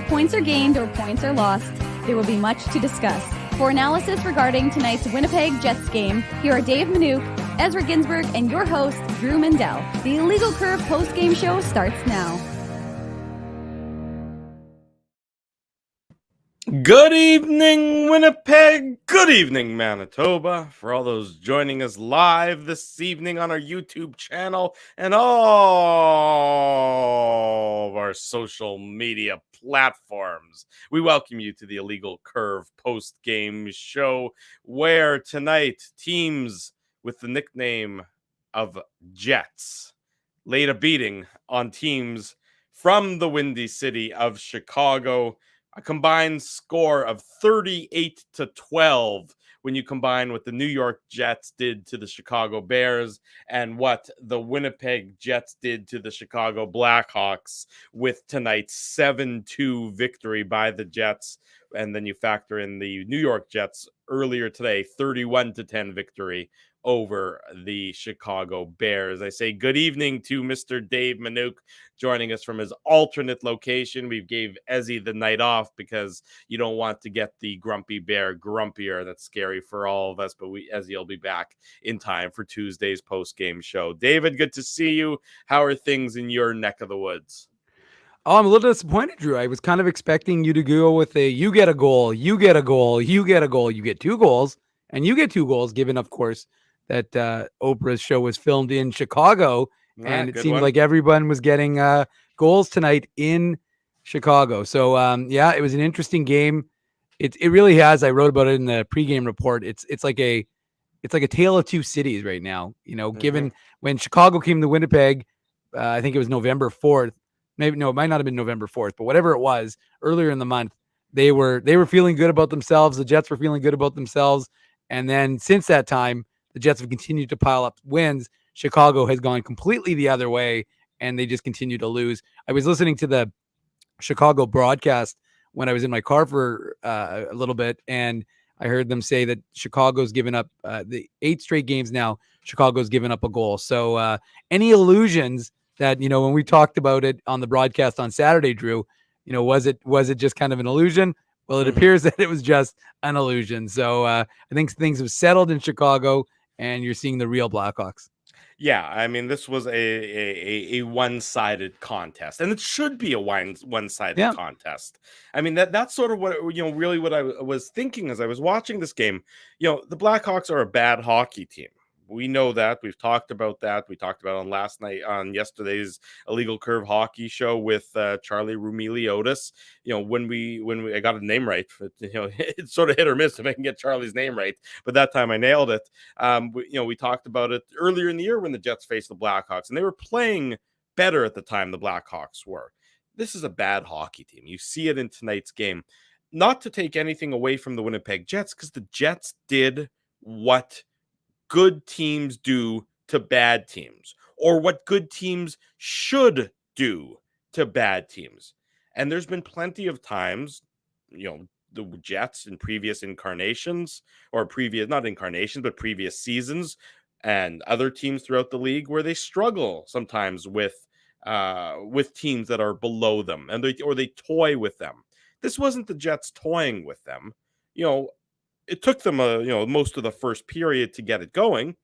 points are gained or points are lost, there will be much to discuss. For analysis regarding tonight's Winnipeg Jets game, here are Dave Manouk, Ezra Ginsburg, and your host, Drew Mandel. The Illegal Curve post-game show starts now. Good evening, Winnipeg. Good evening, Manitoba. For all those joining us live this evening on our YouTube channel and all of our social media platforms, we welcome you to the Illegal Curve post-game show, where tonight teams with the nickname of Jets laid a beating on teams from the Windy City of Chicago. A combined score of 38-12 when you combine what the New York Jets did to the Chicago Bears and what the Winnipeg Jets did to the Chicago Blackhawks with tonight's 7-2 victory by the Jets. And then you factor in the New York Jets earlier today, 31-10 victory over the Chicago Bears. I say good evening to Mr. Dave Manouk, joining us from his alternate location. We gave Ezzy the night off because you don't want to get the grumpy bear grumpier. That's scary for all of us, but Ezzy will be back in time for Tuesday's post-game show. David, good to see you. How are things in your neck of the woods? Oh, I'm a little disappointed, Drew. I was kind of expecting you to go with you get a goal, you get a goal, you get a goal, you get 2 goals, and you get 2 goals, given, of course, that Oprah's show was filmed in Chicago, and it seemed like everyone was getting goals tonight in Chicago. So, yeah, it was an interesting game. It really has. I wrote about it in the pregame report. It's like a tale of two cities right now. You know, given when Chicago came to Winnipeg, I think it was November 4th. Maybe no, it might not have been November 4th, but whatever it was, earlier in the month, they were feeling good about themselves. The Jets were feeling good about themselves, and then since that time, the Jets have continued to pile up wins. Chicago has gone completely the other way, and they just continue to lose. I was listening to the Chicago broadcast when I was in my car for a little bit, and I heard them say that Chicago's given up the 8 straight games now. Chicago's given up a goal. So any illusions that, you know, when we talked about it on the broadcast on Saturday, Drew, you know, was it just kind of an illusion? Well, it appears that it was just an illusion. So I think things have settled in Chicago, and you're seeing the real Blackhawks. Yeah, I mean, this was a one-sided contest, and it should be a one-sided contest. I mean, that's sort of what, you know, really what I was thinking as I was watching this game. You know, the Blackhawks are a bad hockey team. We know that. We've talked about that. We talked about on yesterday's Illegal Curve hockey show with Charlie Rumiliotis. You know, when I got a name right, you know, it's sort of hit or miss if I can get Charlie's name right, but that time I nailed it. We talked about it earlier in the year when the Jets faced the Blackhawks, and they were playing better at the time the Blackhawks were. This is a bad hockey team. You see it in tonight's game. Not to take anything away from the Winnipeg Jets, because the Jets did what good teams do to bad teams, or what good teams should do to bad teams. And there's been plenty of times, you know, the Jets in previous incarnations, or previous seasons, and other teams throughout the league where they struggle sometimes with teams that are below them, and they toy with them. This wasn't the Jets toying with them. You know, it took them most of the first period to get it going,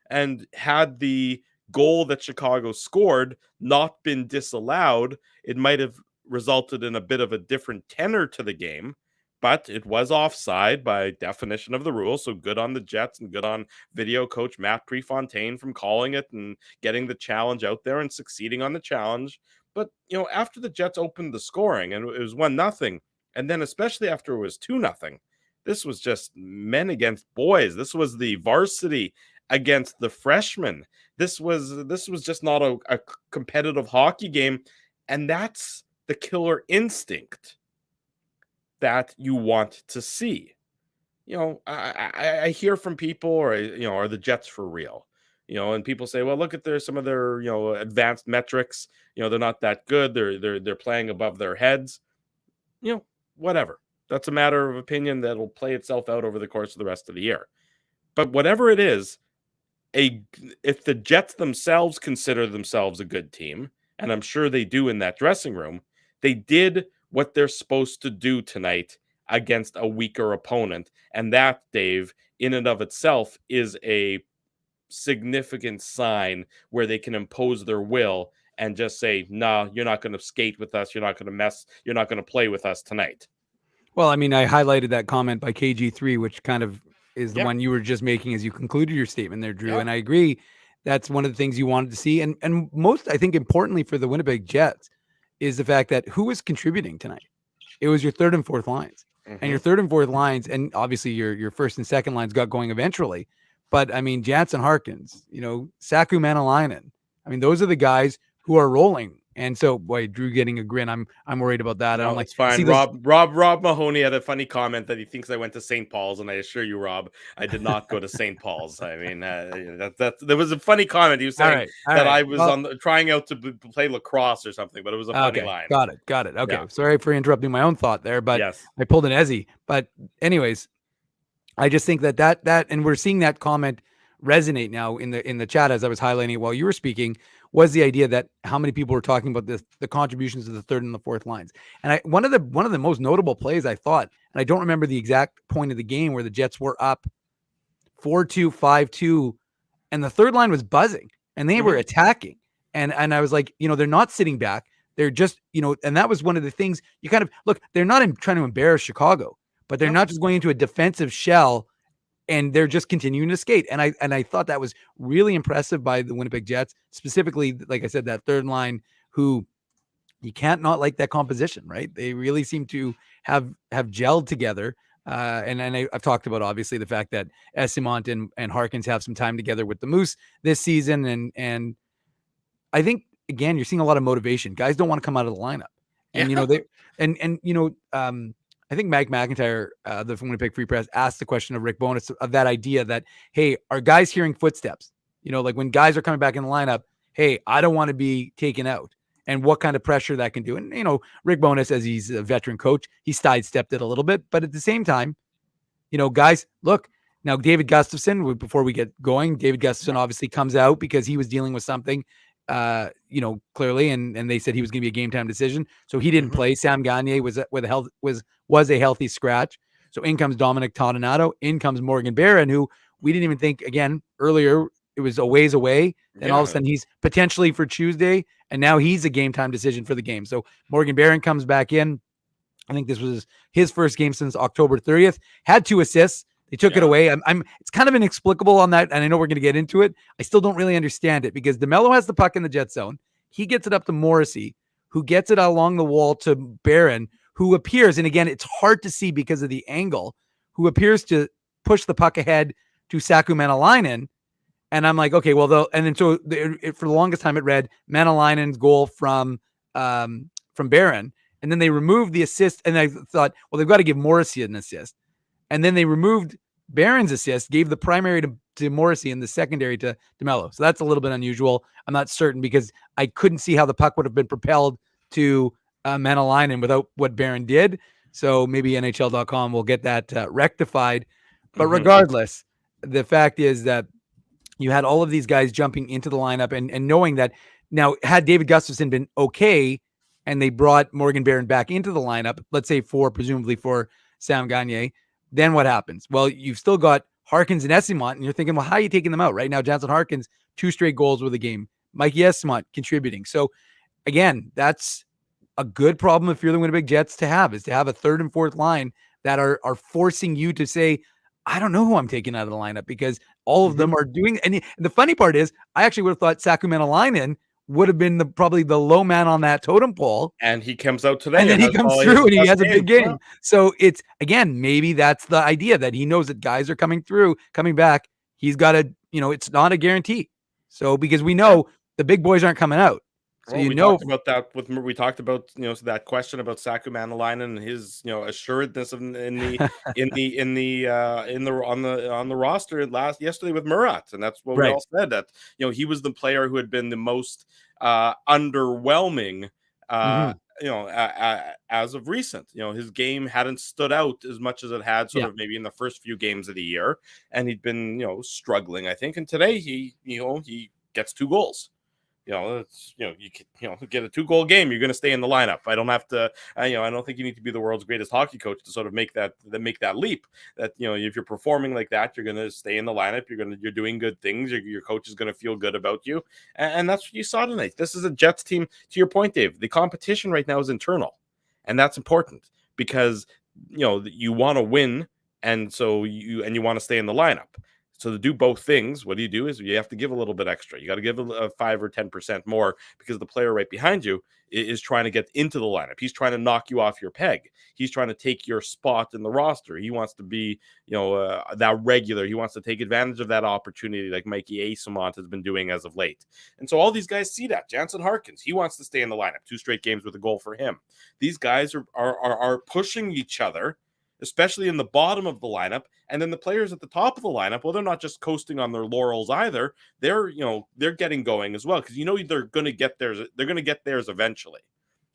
and had the goal that Chicago scored not been disallowed, it might have resulted in a bit of a different tenor to the game, but it was offside by definition of the rule. So good on the Jets, and good on video coach Matt Prefontaine from calling it and getting the challenge out there and succeeding on the challenge. But, you know, after the Jets opened the scoring and it was 1-0, and then especially after it was 2-0, this was just men against boys. This was the varsity against the freshmen. This was just not a competitive hockey game, and that's the killer instinct that you want to see. You know, I hear from people, or, you know, are the Jets for real? You know, and people say, well, look at some of their, you know, advanced metrics. You know, they're not that good. They're playing above their heads. You know, whatever. That's a matter of opinion that'll play itself out over the course of the rest of the year. But whatever it is, if the Jets themselves consider themselves a good team, and I'm sure they do in that dressing room, they did what they're supposed to do tonight against a weaker opponent. And that, Dave, in and of itself is a significant sign where they can impose their will and just say, no, you're not going to skate with us. You're not going to you're not going to play with us tonight. Well, I mean, I highlighted that comment by KG3, which kind of is the Yeah. one you were just making as you concluded your statement there, Drew. Yeah. And I agree. That's one of the things you wanted to see. And most, I think, importantly for the Winnipeg Jets is the fact that who was contributing tonight? It was your third and fourth lines. And your third and fourth lines, and obviously your first and second lines got going eventually. But I mean, Jansen Harkins, Saku Manalainen. I mean, those are the guys who are rolling. And so, boy, Drew getting a grin. I'm worried about that. No, I'm like, it's fine. see Rob Mahoney had a funny comment that he thinks I went to St. Paul's, and I assure you, Rob, I did not go to St. Paul's. I mean, that there was a funny comment. He was saying that I was trying out to play lacrosse or something, but it was a funny line. Got it. Okay, yeah. Sorry for interrupting my own thought there, but yes. I pulled an Ezzy. But anyways, I just think that and we're seeing that comment resonate now in the chat as I was highlighting it while you were speaking, was the idea that how many people were talking about the contributions of the third and the fourth lines. And one of the most notable plays I thought, and I don't remember the exact point of the game where the Jets were up 4-2, 5-2, and the third line was buzzing and they were attacking. And I was like, they're not sitting back. They're just, and that was one of the things you kind of look, they're not trying to embarrass Chicago, but they're not just going into a defensive shell and they're just continuing to skate. And I thought that was really impressive by the Winnipeg Jets, specifically, like I said, that third line, who you can't not like that composition, right? They really seem to have gelled together. And I've talked about, obviously, the fact that Esimont and Harkins have some time together with the Moose this season. And I think, again, you're seeing a lot of motivation. Guys don't want to come out of the lineup. And, I think Mike McIntyre, the Winnipeg Free Press, asked the question of Rick Bowness of that idea that, hey, are guys hearing footsteps? Like when guys are coming back in the lineup, hey, I don't want to be taken out, and what kind of pressure that can do. And, Rick Bowness, as he's a veteran coach, he sidestepped it a little bit. But at the same time, guys, look, now David Gustafsson, before we get going, David Gustafsson obviously comes out because he was dealing with something, clearly, and they said he was going to be a game time decision. So he didn't play. Sam Gagner was a healthy scratch. So in comes Dominic Toninato, in comes Morgan Barron, who we didn't even think, again, earlier, it was a ways away. Then all of a sudden he's potentially for Tuesday, and now he's a game time decision for the game. So Morgan Barron comes back in. I think this was his first game since October 30th, had 2 assists. They took it away. It's kind of inexplicable on that, and I know we're going to get into it. I still don't really understand it because DeMello has the puck in the Jet zone. He gets it up to Morrissey, who gets it along the wall to Barron, who appears, and again, it's hard to see because of the angle, who appears to push the puck ahead to Saku Manalainen. And I'm like, okay, well, and then so for the longest time it read Manalainen's goal from Barron, and then they removed the assist, and I thought, well, they've got to give Morrissey an assist. And then they removed Barron's assist, gave the primary to Morrissey and the secondary to DeMello. So that's a little bit unusual. I'm not certain because I couldn't see how the puck would have been propelled to Manalainen without what Barron did. So maybe NHL.com will get that rectified. But regardless, the fact is that you had all of these guys jumping into the lineup and knowing that now, had David Gustafsson been okay and they brought Morgan Barron back into the lineup, let's say presumably for Sam Gagner, then what happens? Well, you've still got Harkins and Esimont, and you're thinking, well, how are you taking them out right now? Jansen Harkins, 2 straight goals with a game. Mikey Esimont contributing. So again, that's a good problem if you're the Winnipeg Jets to have, is to have a third and fourth line that are forcing you to say, I don't know who I'm taking out of the lineup, because all of them are doing. And the funny part is, I actually would have thought Saku Manalainen would have been probably the low man on that totem pole. And he comes out today. And then he comes through and he has a big game. So it's, again, maybe that's the idea, that he knows that guys are coming back. He's got to, it's not a guarantee. So, because we know the big boys aren't coming out. So we talked about that we talked about that question about Saku Manalainen and his assuredness on the roster yesterday with Murat, and that's what we all said, that he was the player who had been the most underwhelming as of recent. His game hadn't stood out as much as it had sort of maybe in the first few games of the year, and he'd been struggling, I think. And today he gets 2 goals. It's, you can, get a 2-goal game. You're going to stay in the lineup. I don't have to, I don't think you need to be the world's greatest hockey coach to sort of make that leap. That, if you're performing like that, you're going to stay in the lineup. You're doing good things. Your coach is going to feel good about you. And that's what you saw tonight. This is a Jets team, to your point, Dave. The competition right now is internal. And that's important because, you want to win. And so you want to stay in the lineup. So to do both things, what do? Is you have to give a little bit extra. You got to give a 5 or 10% more because the player right behind you is trying to get into the lineup. He's trying to knock you off your peg. He's trying to take your spot in the roster. He wants to be, that regular. He wants to take advantage of that opportunity like Mikey Asimont has been doing as of late. And so all these guys see that. Jansen Harkins, he wants to stay in the lineup. 2 straight games with a goal for him. These guys are pushing each other, especially in the bottom of the lineup. And then the players at the top of the lineup, well, they're not just coasting on their laurels either. They're getting going as well because they're going to get theirs. They're going to get theirs eventually.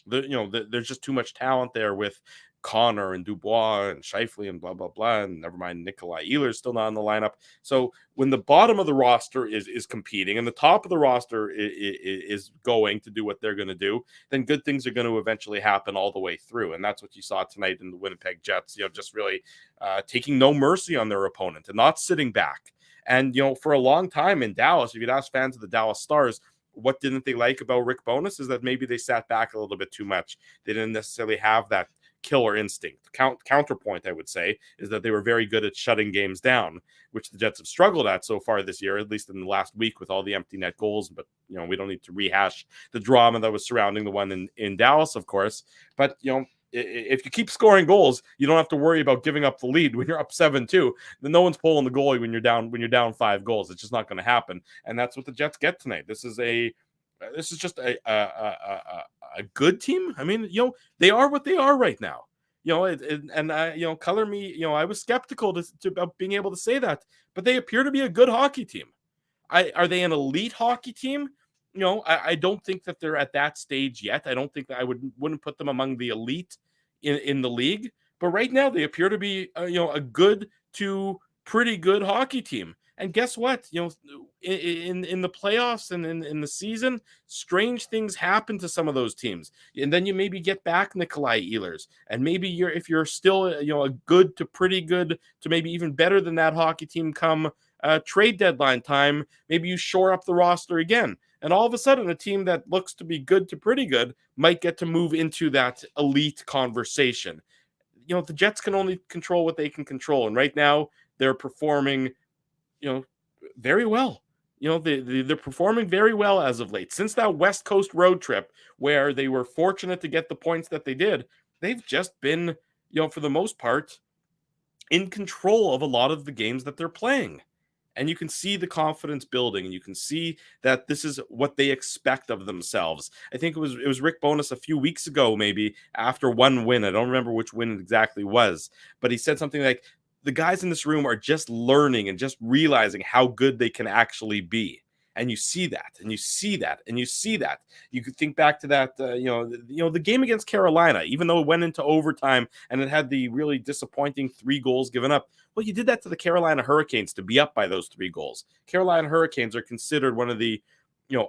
There's just too much talent there with Connor and Dubois and Scheifele and blah, blah, blah. And never mind, Nikolai Ehlers still not in the lineup. So when the bottom of the roster is competing and the top of the roster is going to do what they're going to do, then good things are going to eventually happen all the way through. And that's what you saw tonight in the Winnipeg Jets, just really taking no mercy on their opponent and not sitting back. And, for a long time in Dallas, if you'd ask fans of the Dallas Stars, what didn't they like about Rick Bowness is that maybe they sat back a little bit too much. They didn't necessarily have that killer instinct. Counterpoint, I would say, is that they were very good at shutting games down, which the Jets have struggled at so far this year, at least in the last week with all the empty net goals. But, we don't need to rehash the drama that was surrounding the one in Dallas, of course. But, if you keep scoring goals, you don't have to worry about giving up the lead when you're up 7-2. Then no one's pulling the goalie when you're down 5 goals. It's just not going to happen. And that's what the Jets get tonight. This is just a good team. I mean, they are what they are right now. Color me, I was skeptical about being able to say that, but they appear to be a good hockey team. Are they an elite hockey team? I don't think that they're at that stage yet. I don't think that I wouldn't put them among the elite in the league. But right now they appear to be, a good to pretty good hockey team. And guess what? In the playoffs and in the season, strange things happen to some of those teams. And then you maybe get back Nikolai Ehlers. And maybe if you're still, a good to pretty good to maybe even better than that hockey team come trade deadline time, maybe you shore up the roster again. And all of a sudden, a team that looks to be good to pretty good might get to move into that elite conversation. The Jets can only control what they can control. And right now, they're performing, very well. They're performing very well as of late. Since that West Coast road trip where they were fortunate to get the points that they did, they've just been, for the most part, in control of a lot of the games that they're playing. And you can see the confidence building, and you can see that this is what they expect of themselves. I think it was Rick Bowness a few weeks ago, maybe after one win. I don't remember which win it exactly was, but he said something like, the guys in this room are just learning and just realizing how good they can actually be. And you see that, and you see that, and you see that. You could think back to that, the game against Carolina, even though it went into overtime and it had the really disappointing 3 goals given up. Well, you did that to the Carolina Hurricanes to be up by those 3 goals. Carolina Hurricanes are considered one of the,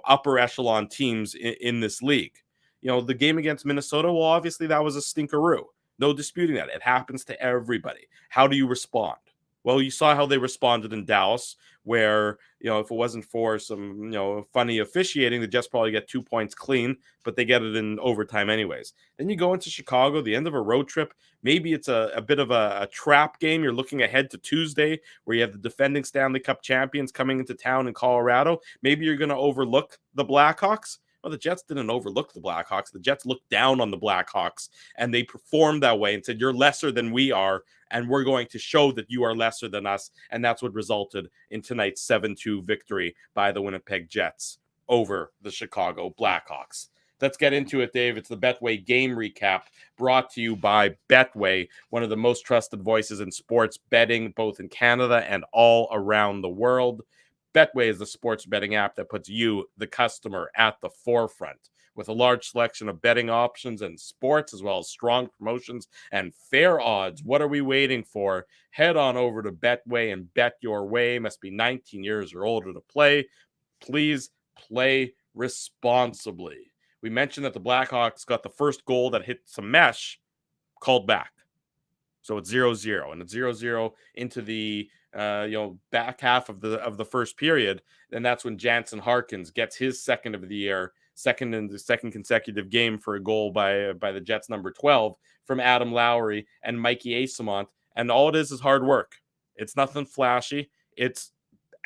upper echelon teams in this league. The game against Minnesota, well, obviously that was a stinkeroo. No disputing that. It happens to everybody. How do you respond? Well, you saw how they responded in Dallas, where, if it wasn't for some, funny officiating, the Jets probably get 2 points clean, but they get it in overtime anyways. Then you go into Chicago, the end of a road trip. Maybe it's a bit of a trap game. You're looking ahead to Tuesday, where you have the defending Stanley Cup champions coming into town in Colorado. Maybe you're going to overlook the Blackhawks. Well, the Jets didn't overlook the Blackhawks. The Jets looked down on the Blackhawks, and they performed that way and said, you're lesser than we are, and we're going to show that you are lesser than us. And that's what resulted in tonight's 7-2 victory by the Winnipeg Jets over the Chicago Blackhawks. Let's get into it, Dave. It's the Betway game recap brought to you by Betway, one of the most trusted voices in sports betting, both in Canada and all around the world. Betway is the sports betting app that puts you, the customer, at the forefront. With a large selection of betting options and sports, as well as strong promotions and fair odds, what are we waiting for? Head on over to Betway and bet your way. Must be 19 years or older to play. Please play responsibly. We mentioned that the Blackhawks got the first goal that hit some mesh called back. So it's 0-0, and it's 0-0 into the back half of the first period. And that's when Jansen Harkins gets his second of the year, second consecutive game for a goal by the Jets number 12 from Adam Lowry and Mikey Asamont. And all it is hard work. It's nothing flashy. It's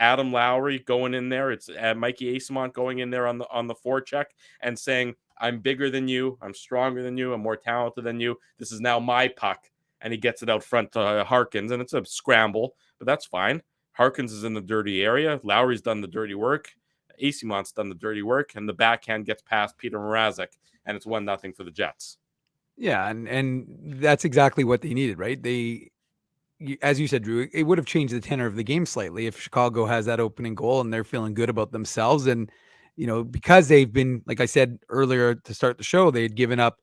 Adam Lowry going in there. It's Mikey Asamont going in there on the forecheck and saying, I'm bigger than you. I'm stronger than you. I'm more talented than you. This is now my puck. And he gets it out front to Harkins, and it's a scramble, but that's fine. Harkins is in the dirty area. Lowry's done the dirty work. Asamont's done the dirty work, and the backhand gets past Peter Mrazek, and it's 1-0 for the Jets. Yeah, and that's exactly what they needed, right? As you said, Drew, it would have changed the tenor of the game slightly if Chicago has that opening goal and they're feeling good about themselves. And, because they've been, like I said earlier to start the show, they had given up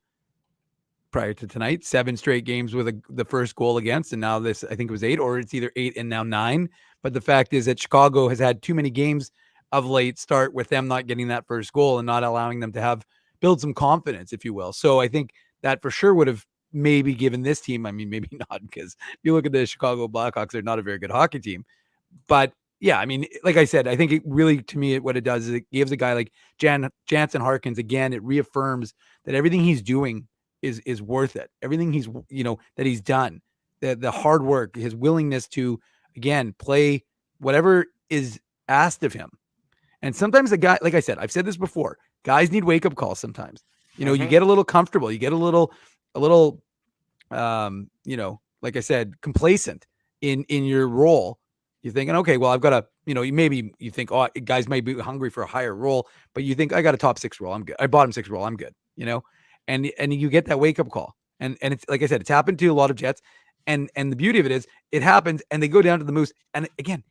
prior to tonight 7 straight games with the first goal against, and now this, I think it was 8, or it's either 8 and now 9. But the fact is that Chicago has had too many games of late start with them not getting that first goal and not allowing them to build some confidence, if you will. So I think that for sure would have maybe given this team, I mean, maybe not, because if you look at the Chicago Blackhawks, they're not a very good hockey team. But yeah, I mean, like I said, I think it really, to me, what it does is it gives a guy like Jansen Harkins, again, it reaffirms that everything he's doing is worth it. Everything he's, that he's done, the hard work, his willingness to, again, play whatever is asked of him. And sometimes the guy, like I said, I've said this before, guys need wake up calls sometimes. You get a little comfortable, you get a little, like I said, complacent in your role. You're thinking, okay, well, I've got to, maybe you think, oh, guys might be hungry for a higher role, but you think I got a top 6 role, I'm good. I bottom 6 role, I'm good. And you get that wake up call, and it's like I said, it's happened to a lot of Jets, and the beauty of it is it happens, and they go down to the Moose, and again,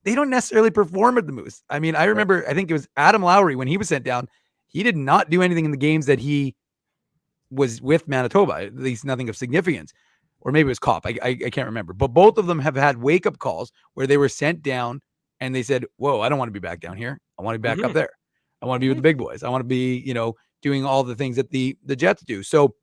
they don't necessarily perform at the Moose. I mean, I remember, I think it was Adam Lowry when he was sent down, he did not do anything in the games that he was with Manitoba, at least nothing of significance, or maybe it was Kopp. I can't remember, but both of them have had wake up calls where they were sent down, and they said, "Whoa, I don't want to be back down here. I want to be back up there. I want to be with the big boys. I want to be, doing all the things that the Jets do." So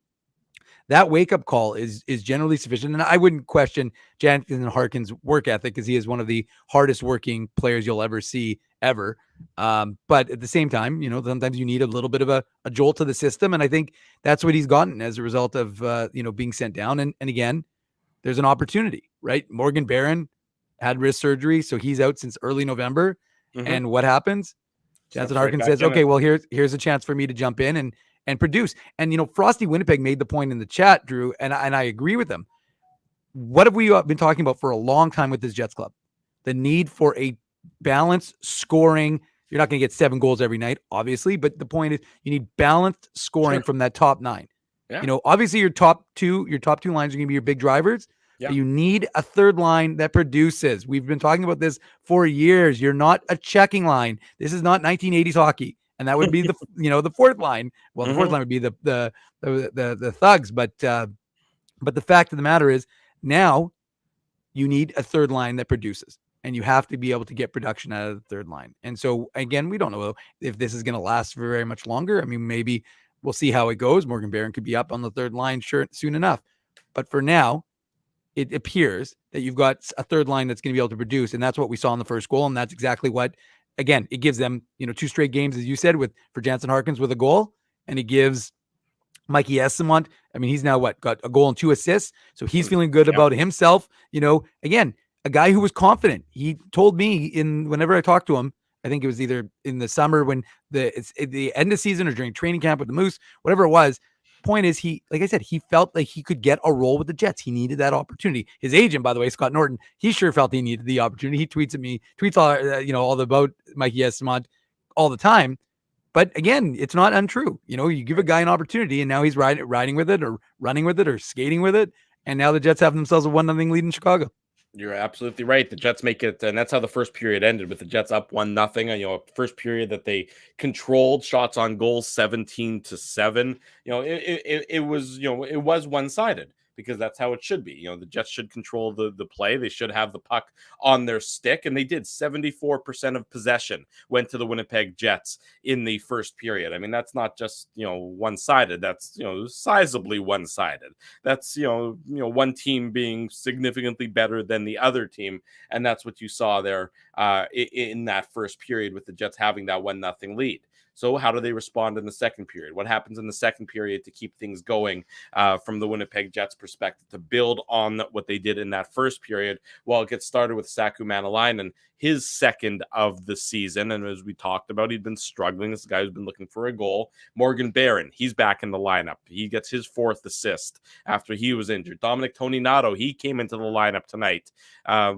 that wake-up call is generally sufficient. And I wouldn't question Jansen Harkins' work ethic, because he is one of the hardest working players you'll ever see ever. But at the same time, sometimes you need a little bit of a jolt to the system. And I think that's what he's gotten as a result of, being sent down. And again, there's an opportunity, right? Morgan Barron had wrist surgery, so he's out since early November. And what happens? Jansen Harkins says, okay, well, here's a chance for me to jump in and produce. And, Frosty Winnipeg made the point in the chat, Drew, and I agree with him. What have we been talking about for a long time with this Jets club? The need for a balanced scoring. You're not going to get 7 goals every night, obviously, but the point is you need balanced scoring from that top 9. Yeah. Obviously your top two lines are going to be your big drivers. Yeah. You need a third line that produces. We've been talking about this for years. You're not a checking line. This is not 1980s hockey, and that would be the the fourth line. Well, the fourth line would be the thugs, but the fact of the matter is now you need a third line that produces, and you have to be able to get production out of the third line. And so again, we don't know if this is going to last for very much longer. I mean, maybe we'll see how it goes. Morgan Barron could be up on the third line soon enough, but for now, it appears that you've got a third line that's going to be able to produce. And that's what we saw in the first goal. And that's exactly what, again, it gives them, 2 straight games, as you said, for Jansen Harkins with a goal. And it gives Mikey Esamont, I mean, he's now got a goal and 2 assists. So he's feeling good about himself. Again, a guy who was confident. He told me whenever I talked to him, I think it was either in the summer when it's at the end of season or during training camp with the Moose, whatever it was. Point is, like I said, he felt like he could get a role with the Jets. He needed that opportunity. His agent, by the way, Scott Norton, he sure felt he needed the opportunity. He tweets all about Mikey Esamont all the time. But again, it's not untrue. You give a guy an opportunity, and now he's riding with it, or running with it, or skating with it, and now the Jets have themselves a 1-0 lead in Chicago. You're absolutely right. The Jets make it, and that's how the first period ended, with the Jets up 1-0. First period that they controlled, shots on goal 17-7. It was one-sided. because that's how it should be. You know, the Jets should control the play. They should have the puck on their stick, and they did. 74% of possession went to the Winnipeg Jets in the first period. I mean, that's not just, you know, one-sided. That's, you know, sizably one-sided. That's, you know, one team being significantly better than the other team, and that's what you saw there in that first period with the Jets having that 1-0 lead. So how do they respond in the second period? What happens in the second period to keep things going from the Winnipeg Jets perspective, to build on what they did in that first period? Well, it gets started with Saku Manalainen, his second of the season. And as we talked about, he'd been struggling. This guy who's been looking for a goal. Morgan Barron, he's back in the lineup. He gets his 4th assist after he was injured. Dominic Toninato, he came into the lineup tonight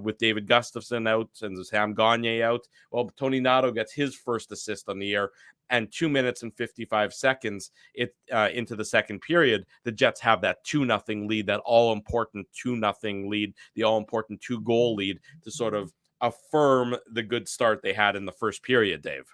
with David Gustafsson out and Sam Gagner out. Well, Toninato gets his first assist on the year. And 2 minutes and 55 seconds into the second period, the Jets have that 2-0 lead, that all-important 2-0 lead, the all-important 2-goal lead to sort of affirm the good start they had in the first period, Dave.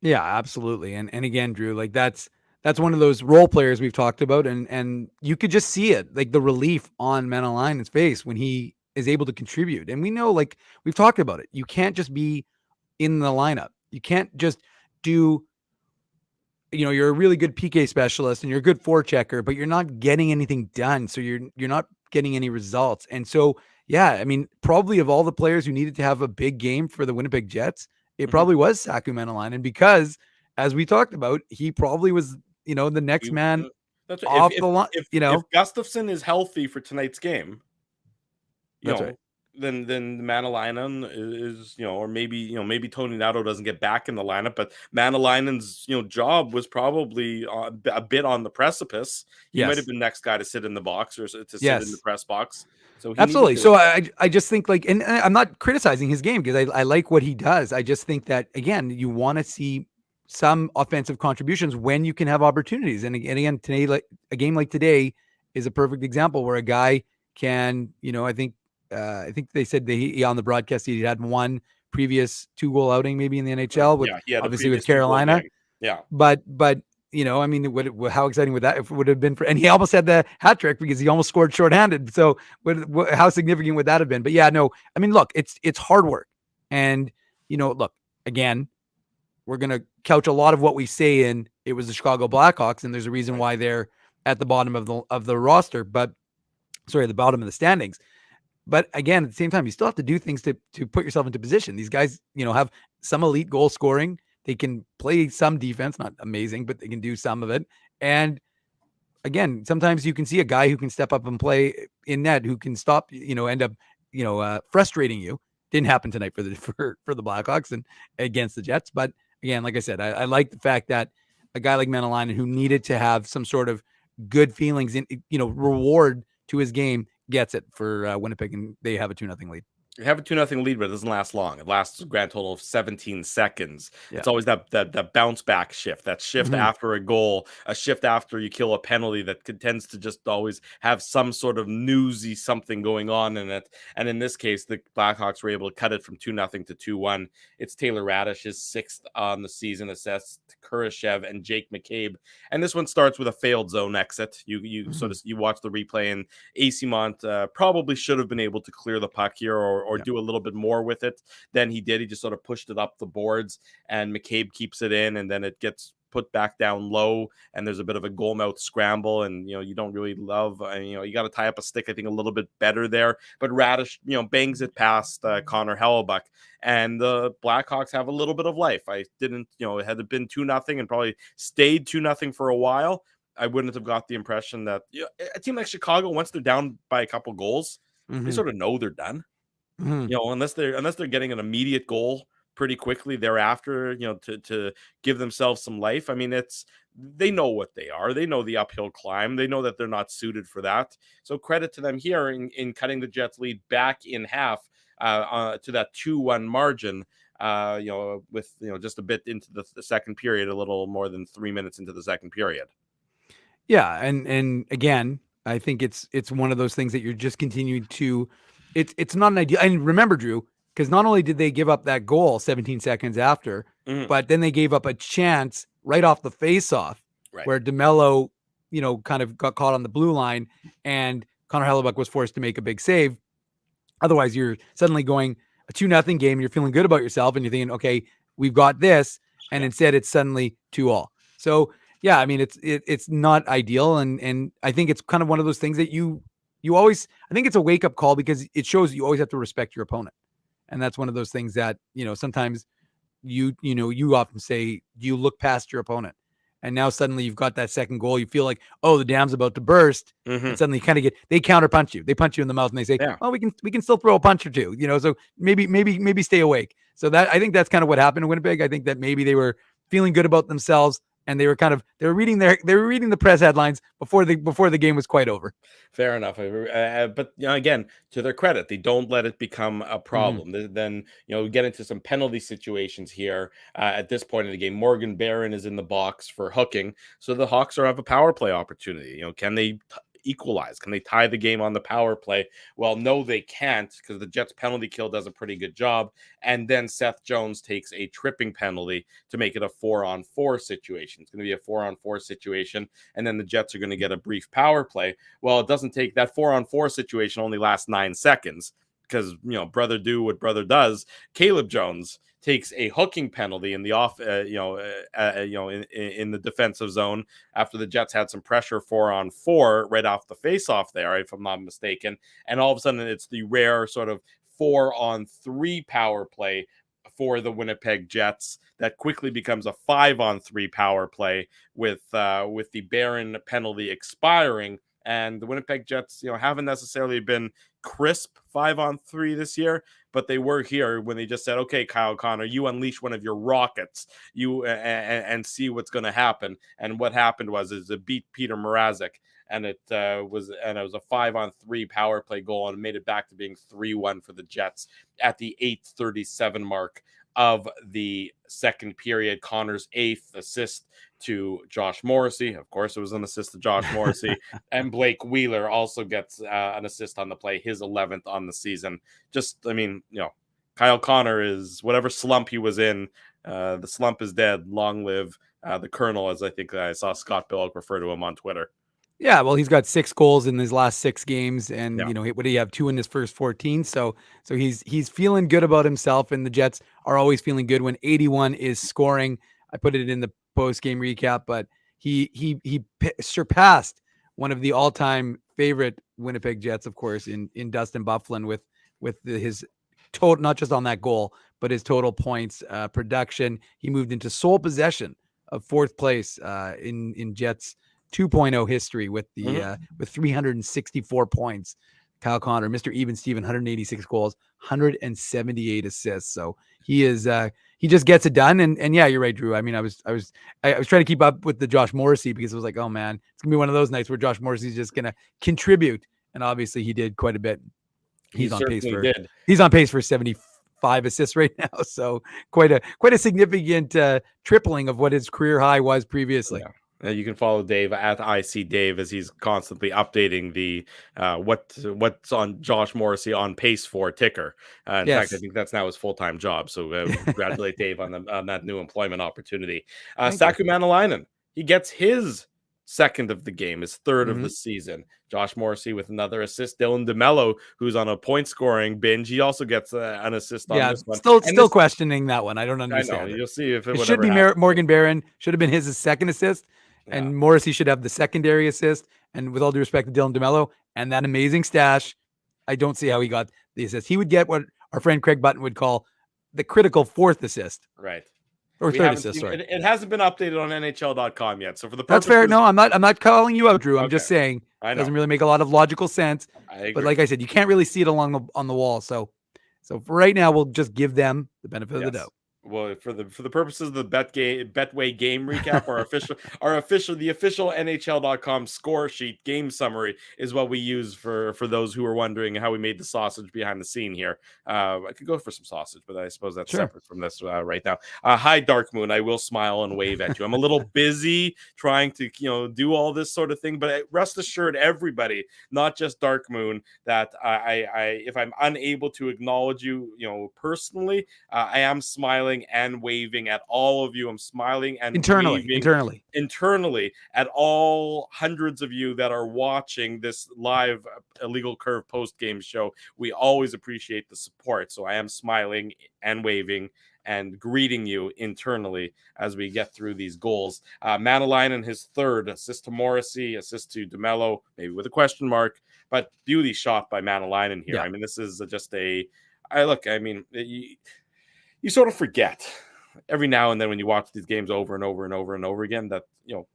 Yeah, absolutely. And again, Drew, like that's one of those role players we've talked about, and you could just see it, like the relief on Manalainen's face when he is able to contribute. And we know, like we've talked about it, you can't just be in the lineup. You can't just do, you know, you're a really good PK specialist and you're a good forechecker, but you're not getting anything done. So you're not getting any results. And so, yeah, I mean, probably of all the players who needed to have a big game for the Winnipeg Jets, it probably was Saku Manalainen, because as we talked about, he probably was, you know, the next man that's off the line. You know, if Gustafsson is healthy for tonight's game, that's right. Then Manalainen is, you know, or maybe Toninato doesn't get back in the lineup, but Manalainen's, you know, job was probably a bit on the precipice. He might have been next guy to sit in the box or to sit in the press box. So absolutely. So I just think, like, and I'm not criticizing his game because I like what he does. I just think that, again, you want to see some offensive contributions when you can have opportunities. And again, today, like a game like today is a perfect example where a guy can, you know, I think they said he on the broadcast he had one previous 2-goal outing maybe in the NHL with obviously with Carolina. Yeah. But you know, I mean, how exciting would that have been for? And he almost had the hat trick because he almost scored shorthanded. So how significant would that have been? But yeah, no, I mean, look, it's hard work, and you know, look, again, we're gonna couch a lot of what we say in it was the Chicago Blackhawks, and there's a reason why they're at the bottom of the roster, but sorry, the bottom of the standings. But again, at the same time, you still have to do things to put yourself into position. These guys, you know, have some elite goal scoring. They can play some defense, not amazing, but they can do some of it. And again, sometimes you can see a guy who can step up and play in net, who can stop, you know, end up, you know, frustrating you. Didn't happen tonight for the Blackhawks and against the Jets. But again, like I said, I like the fact that a guy like Manalainen, who needed to have some sort of good feelings in, you know, reward to his game, gets it for Winnipeg, and they have a 2-0 lead. You have a 2-0 lead, but it doesn't last long. It lasts a grand total of 17 seconds. Yeah. It's always that bounce back shift, that shift after a goal, a shift after you kill a penalty that tends to just always have some sort of newsy something going on in it. And in this case, the Blackhawks were able to cut it from 2-0 to 2-1. It's Taylor Radish, his 6th on the season, assessed Kurashev and Jake McCabe. And this one starts with a failed zone exit. You sort of you watch the replay, and Esimont probably should have been able to clear the puck here or do a little bit more with it than he did. He just sort of pushed it up the boards, and McCabe keeps it in, and then it gets put back down low, and there's a bit of a goal mouth scramble, and you know, you don't really love, you know, you got to tie up a stick, I think, a little bit better there, but Radish, you know, bangs it past Connor Hellebuck, and the Blackhawks have a little bit of life. I didn't, you know, had it been 2-0 and probably stayed 2-0 for a while, I wouldn't have got the impression that, you know, a team like Chicago, once they're down by a couple goals, they sort of know they're done. You know, unless they're getting an immediate goal pretty quickly thereafter, you know, to give themselves some life. I mean, they know what they are. They know the uphill climb. They know that they're not suited for that. So credit to them here in cutting the Jets lead back in half to that 2-1 margin. You know, with, you know, just a bit into the second period, a little more than 3 minutes into the second period. Yeah, and again, I think it's one of those things that you're just continuing to. It's not an ideal. And remember, Drew, because not only did they give up that goal 17 seconds after, but then they gave up a chance right off the face-off, where DeMello, you know, kind of got caught on the blue line, and Connor Hellebuck was forced to make a big save. Otherwise, you're suddenly going a 2-0 game. You're feeling good about yourself, and you're thinking, okay, we've got this. And instead, it's suddenly 2-2. So, yeah, I mean, it's not ideal, and I think it's kind of one of those things that you always. I think it's a wake up call because it shows you always have to respect your opponent, and that's one of those things that sometimes you often say you look past your opponent. And now suddenly you've got that second goal. You feel like, oh, the dam's about to burst. And suddenly they counter punch you. They punch you in the mouth and they say, well, we can still throw a punch or two, so maybe stay awake. So that, I think that's kind of what happened in Winnipeg. I think that maybe they were feeling good about themselves and they were reading the press headlines before the game was quite over. Fair enough. But again, to their credit, they don't let it become a problem. Then get into some penalty situations here. At this point in the game, Morgan Barron is in the box for hooking, so the Hawks have a power play opportunity. Can they equalize? Can they tie the game on the power play? Well, no, they can't, because the Jets penalty kill does a pretty good job. And then Seth Jones takes a tripping penalty to make it a 4-on-4 situation. It's going to be a 4-on-4 situation. And then the Jets are going to get a brief power play. Well, it doesn't take that 4-on-4 situation only lasts 9 seconds because, brother do what brother does. Caleb Jones takes a hooking penalty in the in the defensive zone after the Jets had some pressure 4-on-4 right off the face-off there, if I'm not mistaken. And all of a sudden, it's the rare sort of 4-on-3 power play for the Winnipeg Jets that quickly becomes a 5-on-3 power play with the Barron penalty expiring. And the Winnipeg Jets, haven't necessarily been crisp 5-on-3 this year, but they were here when they just said, okay, Kyle Connor, you unleash one of your rockets, and see what's going to happen. And what happened was it beat Peter Mrazek, and it was a 5-on-3 power play goal, and it made it back to being 3-1 for the Jets at the 8:37 mark of the second period. Connor's 8th assist to Josh Morrissey. Of course, it was an assist to Josh Morrissey. And Blake Wheeler also gets an assist on the play, his 11th on the season. Kyle Connor is whatever slump he was in. The slump is dead. Long live the Colonel, as I think I saw Scott Billick refer to him on Twitter. Yeah, well, he's got 6 goals in his last 6 games, and what did he have? 2 in his first 14. So he's feeling good about himself, and the Jets are always feeling good when 81 is scoring. I put it in the post game recap, but he surpassed one of the all time favorite Winnipeg Jets, of course, in Dustin Byfuglien with his total, not just on that goal, but his total points production. He moved into sole possession of 4th place in Jets 2.0 history with with 364 points. Kyle Connor, Mr. Even Steven, 186 goals, 178 assists. So he just gets it done. And yeah, you're right, Drew. I mean, I was trying to keep up with the Josh Morrissey because it was like, oh man, it's gonna be one of those nights where Josh Morrissey's just gonna contribute. And obviously he did quite a bit. He's on pace for 75 assists right now. So quite a significant tripling of what his career high was previously. Yeah. You can follow Dave at IC Dave as he's constantly updating the what's on Josh Morrissey on pace for ticker. In fact, I think that's now his full-time job. So congratulate Dave on that new employment opportunity. Saku Manalainen, he gets his 2nd of the game, his 3rd of the season. Josh Morrissey with another assist. Dylan DeMello, who's on a point scoring binge, he also gets an assist on this one. Still questioning that one. I don't understand. I know. You'll see if it should be Morgan Barron. Should have been his 2nd assist. Yeah. And Morrissey should have the secondary assist. And with all due respect to Dylan DeMello and that amazing stash, I don't see how he got the assist. He would get what our friend Craig Button would call the critical 4th assist. Right. Or 3rd assist, sorry. It hasn't been updated on NHL.com yet. So for the purposes... That's fair. No, I'm not calling you out, Drew. I'm just saying it doesn't really make a lot of logical sense. But like I said, you can't really see it on the wall. So for right now, we'll just give them the benefit of the doubt. Well, for the purposes of the Betway game recap, the official NHL.com score sheet game summary is what we use for those who are wondering how we made the sausage behind the scene here. I could go for some sausage, but I suppose that's separate from this right now. Hi, Dark Moon. I will smile and wave at you. I'm a little busy trying to do all this sort of thing, but rest assured, everybody, not just Dark Moon, that I if I'm unable to acknowledge you, personally, I am smiling smiling and waving at all of you. I'm smiling and Internally. internally at all hundreds of you that are watching this live Illegal Curve post-game show. We always appreciate the support. So I am smiling and waving and greeting you internally as we get through these goals. Manalainen, his third assist to Morrissey, assist to DeMello, maybe with a question mark, but beauty shot by Manalainen here. Yeah. I mean, this is just you sort of forget every now and then when you watch these games over and over and over and over again that,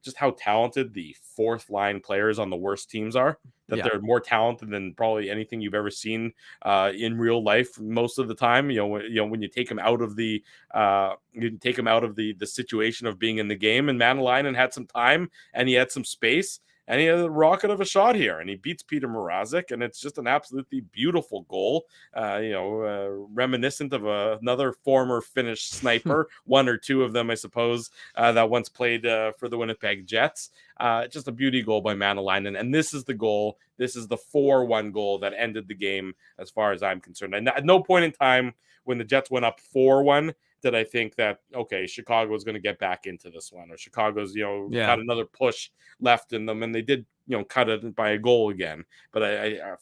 just how talented the fourth line players on the worst teams are, that they're more talented than probably anything you've ever seen in real life most of the time. When you take them out of the the situation of being in the game, and Manalainen had some time and he had some space. And he had a rocket of a shot here, and he beats Peter Mrazek, and it's just an absolutely beautiful goal, reminiscent of another former Finnish sniper, one or two of them, I suppose, that once played for the Winnipeg Jets. Just a beauty goal by Manalainen, and this is the goal. This is the 4-1 goal that ended the game, as far as I'm concerned. And at no point in time when the Jets went up 4-1 did I think that, okay, Chicago is going to get back into this one, or Chicago's, got another push left in them, and they did, cut it by a goal again. But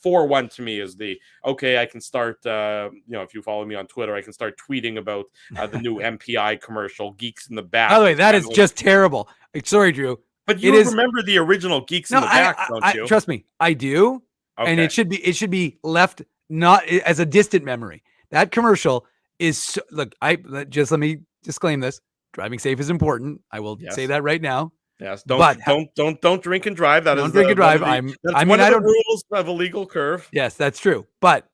4-1 to me is I can start, if you follow me on Twitter, I can start tweeting about the new MPI commercial, Geeks in the Back. By the way, that is just terrible. Sorry, Drew. But you remember the original Geeks in the Back, don't you? Trust me, I do. Okay. And it should be left not as a distant memory. That commercial is look. Let me disclaim this: driving safe is important. I will say that right now. Yes, don't drink and drive. Don't drink and drive. One of the rules of Illegal Curve. Yes, that's true. But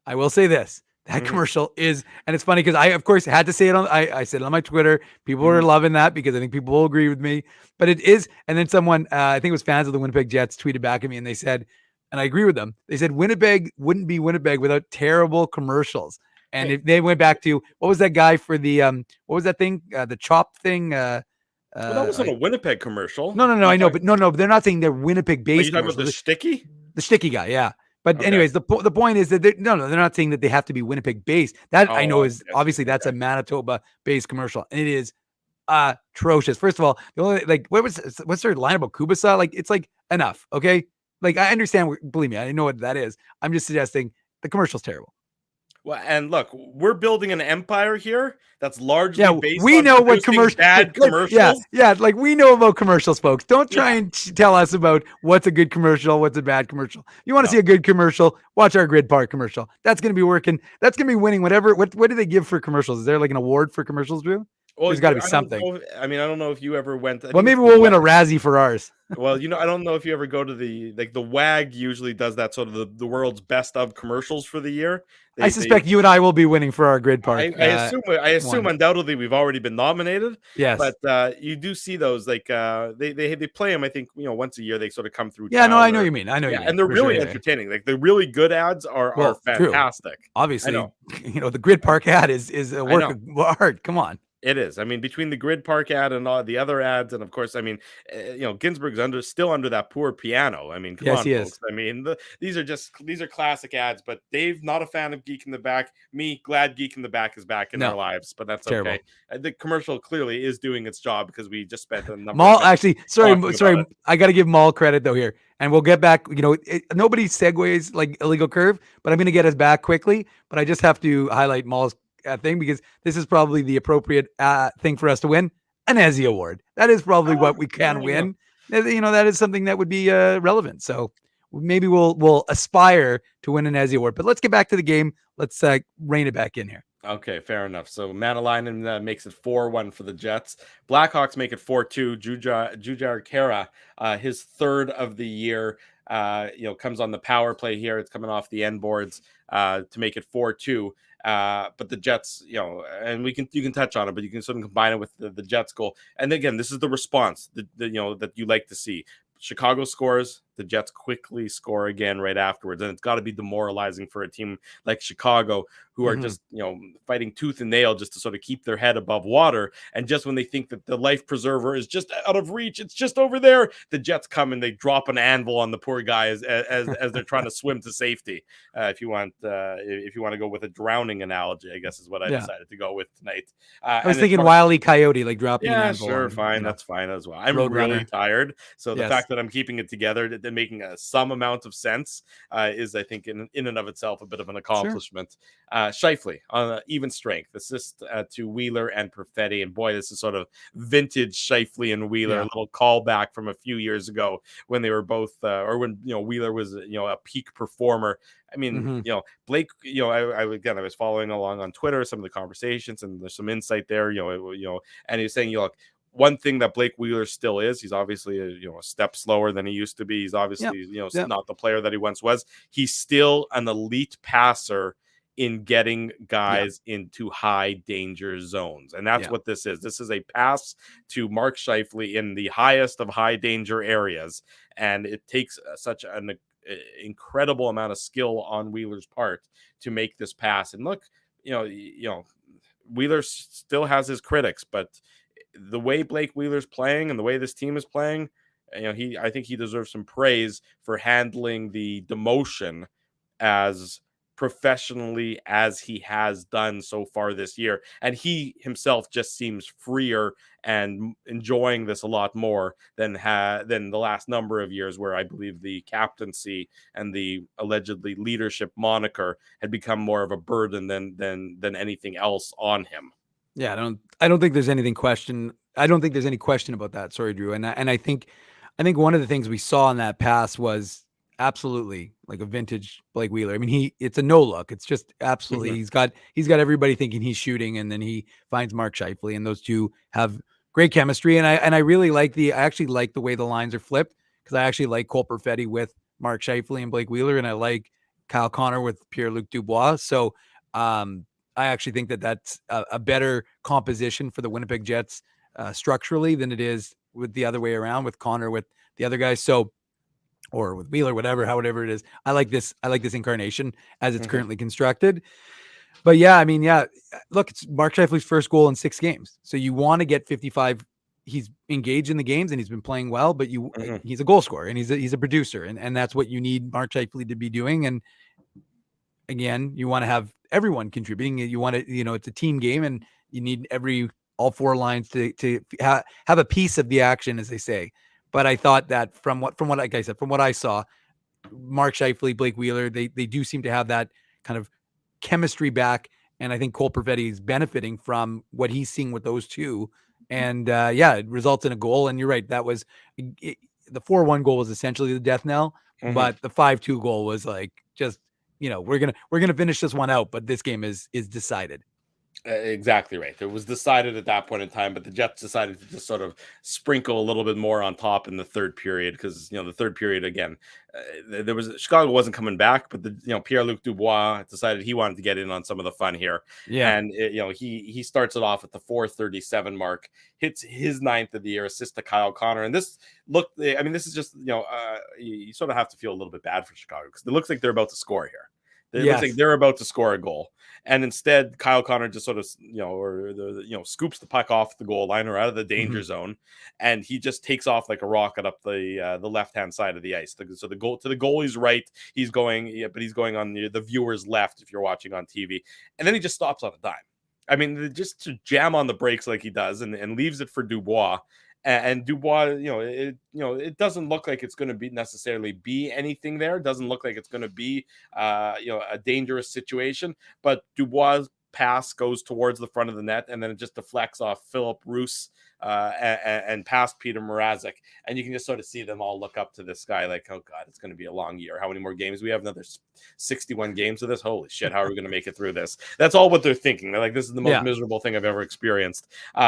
I will say this: that commercial is, and it's funny because I, of course, had to say it on. I said it on my Twitter. People were loving that because I think people will agree with me. But it is, and then someone, I think it was fans of the Winnipeg Jets, tweeted back at me and they said, and I agree with them. They said Winnipeg wouldn't be Winnipeg without terrible commercials. And if they went back to, what was that guy for the what was that thing? The chop thing? Well, that wasn't a Winnipeg commercial. No, I know, but no, they're not saying they're Winnipeg based. You talking about the sticky? The sticky guy, yeah. But anyways, the point is that they're not saying that they have to be Winnipeg based. That I know is obviously that's a Manitoba based commercial, and it is atrocious. First of all, the only what's their line about Kubasa? Like it's like enough, okay? Like I understand, believe me, I know what that is. I'm just suggesting the commercial's terrible. Well, and look, we're building an empire here that's largely based we on know what bad commercials. Like we know about commercials, folks. Don't try and tell us about what's a good commercial, what's a bad commercial. You want to see a good commercial? Watch our Grid Park commercial. That's going to be working. That's going to be winning whatever. What do they give for commercials? Is there like an award for commercials, Drew? Well, there's got to be something. I don't know if you ever went. Well, maybe we'll win a Razzie for ours. Well, I don't know if you ever go to the WAG usually does that sort of the world's best of commercials for the year. I suspect you and I will be winning for our Grid Park. I assume undoubtedly we've already been nominated. Yes, but you do see those they play them. I think once a year they sort of come through. Yeah, no, I know what you mean. And they're really entertaining. Like the really good ads are fantastic. True. Obviously, the Grid Park ad is a work of art. Come on. It is. I mean, between the Grid Park ad and all the other ads, and of course, I mean, Ginsburg's still under that poor piano. I mean, come on, folks. Is. I mean, these are classic ads. But Dave, not a fan of Geek in the Back. Me, glad Geek in the Back is back in our lives. But that's terrible. Okay. The commercial clearly is doing its job because we just spent a number. Maul, actually, sorry, I got to give Maul credit though here, and we'll get back. Nobody segues like Illegal Curve, but I'm going to get us back quickly. But I just have to highlight Maul's thing because this is probably the appropriate thing for us to win an Ezzy Award. That is probably what we can win. That is something that would be relevant. So maybe we'll aspire to win an Ezzy Award. But let's get back to the game. Let's rein it back in here. Okay, fair enough. So Manalainen makes it 4-1 for the Jets. Blackhawks make it 4-2. Jujhar Khaira, his third of the year, comes on the power play here. It's coming off the end boards to make it 4-2. But the Jets, and you can touch on it, but you can sort of combine it with the Jets goal. And again, this is the response that you like to see. Chicago scores, the Jets quickly score again right afterwards. And it's got to be demoralizing for a team like Chicago, who are just, fighting tooth and nail just to sort of keep their head above water. And just when they think that the life preserver is just out of reach, it's just over there, the Jets come and they drop an anvil on the poor guy as they're trying to swim to safety. If you want to go with a drowning analogy, I guess is what I decided to go with tonight. I was thinking Wile E. Coyote, like dropping an anvil. Sure, on, fine, that's fine as well. I'm Roadrunner. really tired, so the fact that I'm keeping it together, that making some amount of sense, is, I think, in and of itself, a bit of an accomplishment. Scheifele on even strength, assist to Wheeler and Perfetti, and boy, this is sort of vintage Scheifele and Wheeler, a little callback from a few years ago when they were both, or when Wheeler was a peak performer. I mean, Blake, I was following along on Twitter some of the conversations, and there's some insight there, and he's saying, look, one thing that Blake Wheeler still is, he's obviously a step slower than he used to be. He's obviously not the player that he once was. He's still an elite passer in getting guys into high danger zones. And that's what this is. This is a pass to Mark Scheifele in the highest of high danger areas. And it takes such an incredible amount of skill on Wheeler's part to make this pass. And look, Wheeler still has his critics, but the way Blake Wheeler's playing and the way this team is playing, I think he deserves some praise for handling the demotion as professionally as he has done so far this year. And he himself just seems freer and enjoying this a lot more than the last number of years, where I believe the captaincy and the allegedly leadership moniker had become more of a burden than anything else on him. Yeah, I don't think there's any question about that. Sorry, Drew. And I think one of the things we saw in that pass was absolutely like a vintage Blake Wheeler. I mean, it's a no look. It's just absolutely, he's got everybody thinking he's shooting, and then he finds Mark Scheifele, and those two have great chemistry. And I really I actually like the way the lines are flipped, because I actually like Cole Perfetti with Mark Scheifele and Blake Wheeler, and I like Kyle Connor with Pierre-Luc Dubois. So, I actually think that that's a better composition for the Winnipeg Jets structurally than it is with the other way around, with Connor with the other guys. So, or with Wheeler, however it is. I like this incarnation as it's currently constructed. But look, it's Mark Scheifele's first goal in 6 games. So you want to get 55. He's engaged in the games and he's been playing well, but he's a goal scorer and he's a producer, and that's what you need Mark Scheifele to be doing. And again, you want to have everyone contributing. You want to, it's a team game, and you need all 4 lines to have a piece of the action, as they say. But I thought that from what I saw, Mark Scheifele, Blake Wheeler, they do seem to have that kind of chemistry back. And I think Cole Perfetti is benefiting from what he's seeing with those two. And it results in a goal. And you're right, that was the 4-1 goal was essentially the death knell, but the 5-2 goal was like, just, we're gonna finish this one out, but this game is decided. Exactly right. It was decided at that point in time, but the Jets decided to just sort of sprinkle a little bit more on top in the third period, because the third period again, Chicago wasn't coming back, but Pierre-Luc Dubois decided he wanted to get in on some of the fun here. Yeah, and he starts it off at the 4:37 mark, hits his 9th of the year, assist to Kyle Connor, and this is just you sort of have to feel a little bit bad for Chicago, because it looks like they're about to score here. It looks like they're about to score a goal, and instead Kyle Connor just sort of scoops the puck off the goal line or out of the danger zone, and he just takes off like a rocket up the left hand side of the ice. So the goalie's right, he's going on the viewer's left if you're watching on TV, and then he just stops on a dime. I mean, just to jam on the brakes like he does, and leaves it for Dubois. And Dubois, it doesn't look like it's going to be necessarily be anything there. It doesn't look like it's going to be, a dangerous situation. But Dubois' pass goes towards the front of the net, and then it just deflects off Philip Roos and past Peter Mrazek. And you can just sort of see them all look up to this guy like, oh God, it's going to be a long year. How many more games? We have another 61 games of this. Holy shit, how are we going to make it through this? That's all what they're thinking. They're like, this is the most miserable thing I've ever experienced. They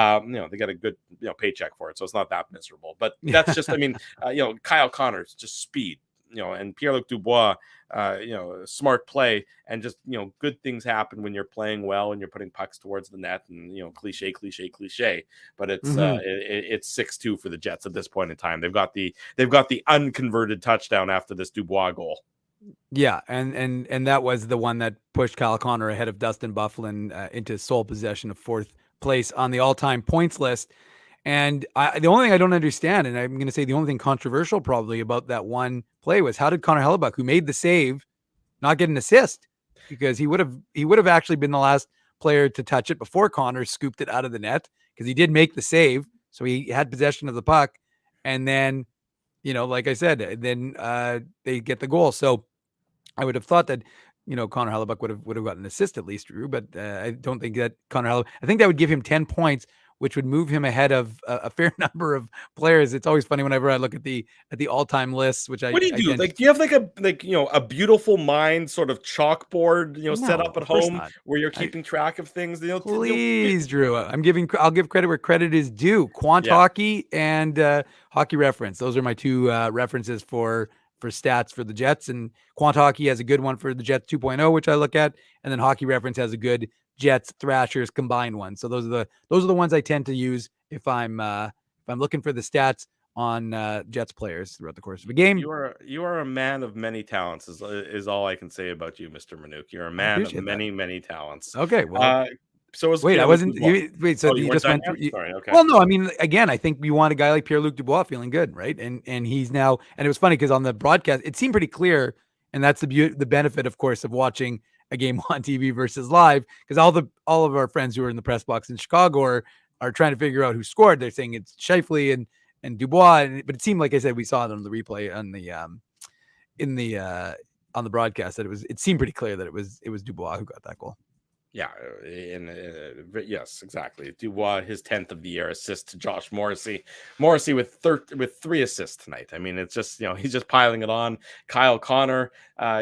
got a good paycheck for it, so it's not that miserable. But that's just, Kyle Connor's just speed. and Pierre-Luc Dubois, smart play, and just, good things happen when you're playing well and you're putting pucks towards the net, and, cliche, but it's it's 6-2 for the Jets at this point in time. They've got the unconverted touchdown after this Dubois goal. Yeah, and that was the one that pushed Kyle Connor ahead of Dustin Byfuglien into sole possession of fourth place on the all-time points list. And the only thing I don't understand, and I'm going to say the only thing controversial probably about that one play, was how did Connor Hellebuck, who made the save, not get an assist? Because he would have actually been the last player to touch it before Connor scooped it out of the net, because he did make the save, so he had possession of the puck, and then, like I said, then they get the goal. So I would have thought that, Connor Hellebuck would have gotten an assist at least, Drew, but I don't think that I think that would give him 10 points, which would move him ahead of a fair number of players. It's always funny whenever I look at the all-time lists, which what do you do? Do you have a beautiful mind sort of chalkboard, set up at home where you're keeping track of things? Please, Drew. I'll give credit where credit is due. Quant Hockey and Hockey Reference. Those are my two references for stats for the Jets, and Quant Hockey has a good one for the Jets 2.0, which I look at, and then Hockey Reference has a good Jets Thrashers combined one. So those are the ones I tend to use if I'm looking for the stats on Jets players throughout the course of a game. You are a man of many talents is all I can say about you, Mr. Manuk. You're a man of many talents. Okay, well. So wait, I wasn't. So you just went through. Sorry, okay. Well, no, I mean, again, I think you want a guy like Pierre-Luc Dubois feeling good, right? And he's now. And it was funny because on the broadcast, it seemed pretty clear, and that's the benefit, of course, of watching a game on TV versus live, because all of our friends who are in the press box in Chicago are trying to figure out who scored. They're saying it's Scheifele and Dubois, but it seemed like I said we saw it on the replay on the broadcast that it seemed pretty clear that it was Dubois who got that goal. Yeah, yes, exactly. Dubois, his 10th of the year assist to Josh Morrissey. Morrissey with 3 assists tonight. I mean, it's just, he's just piling it on. Kyle Connor,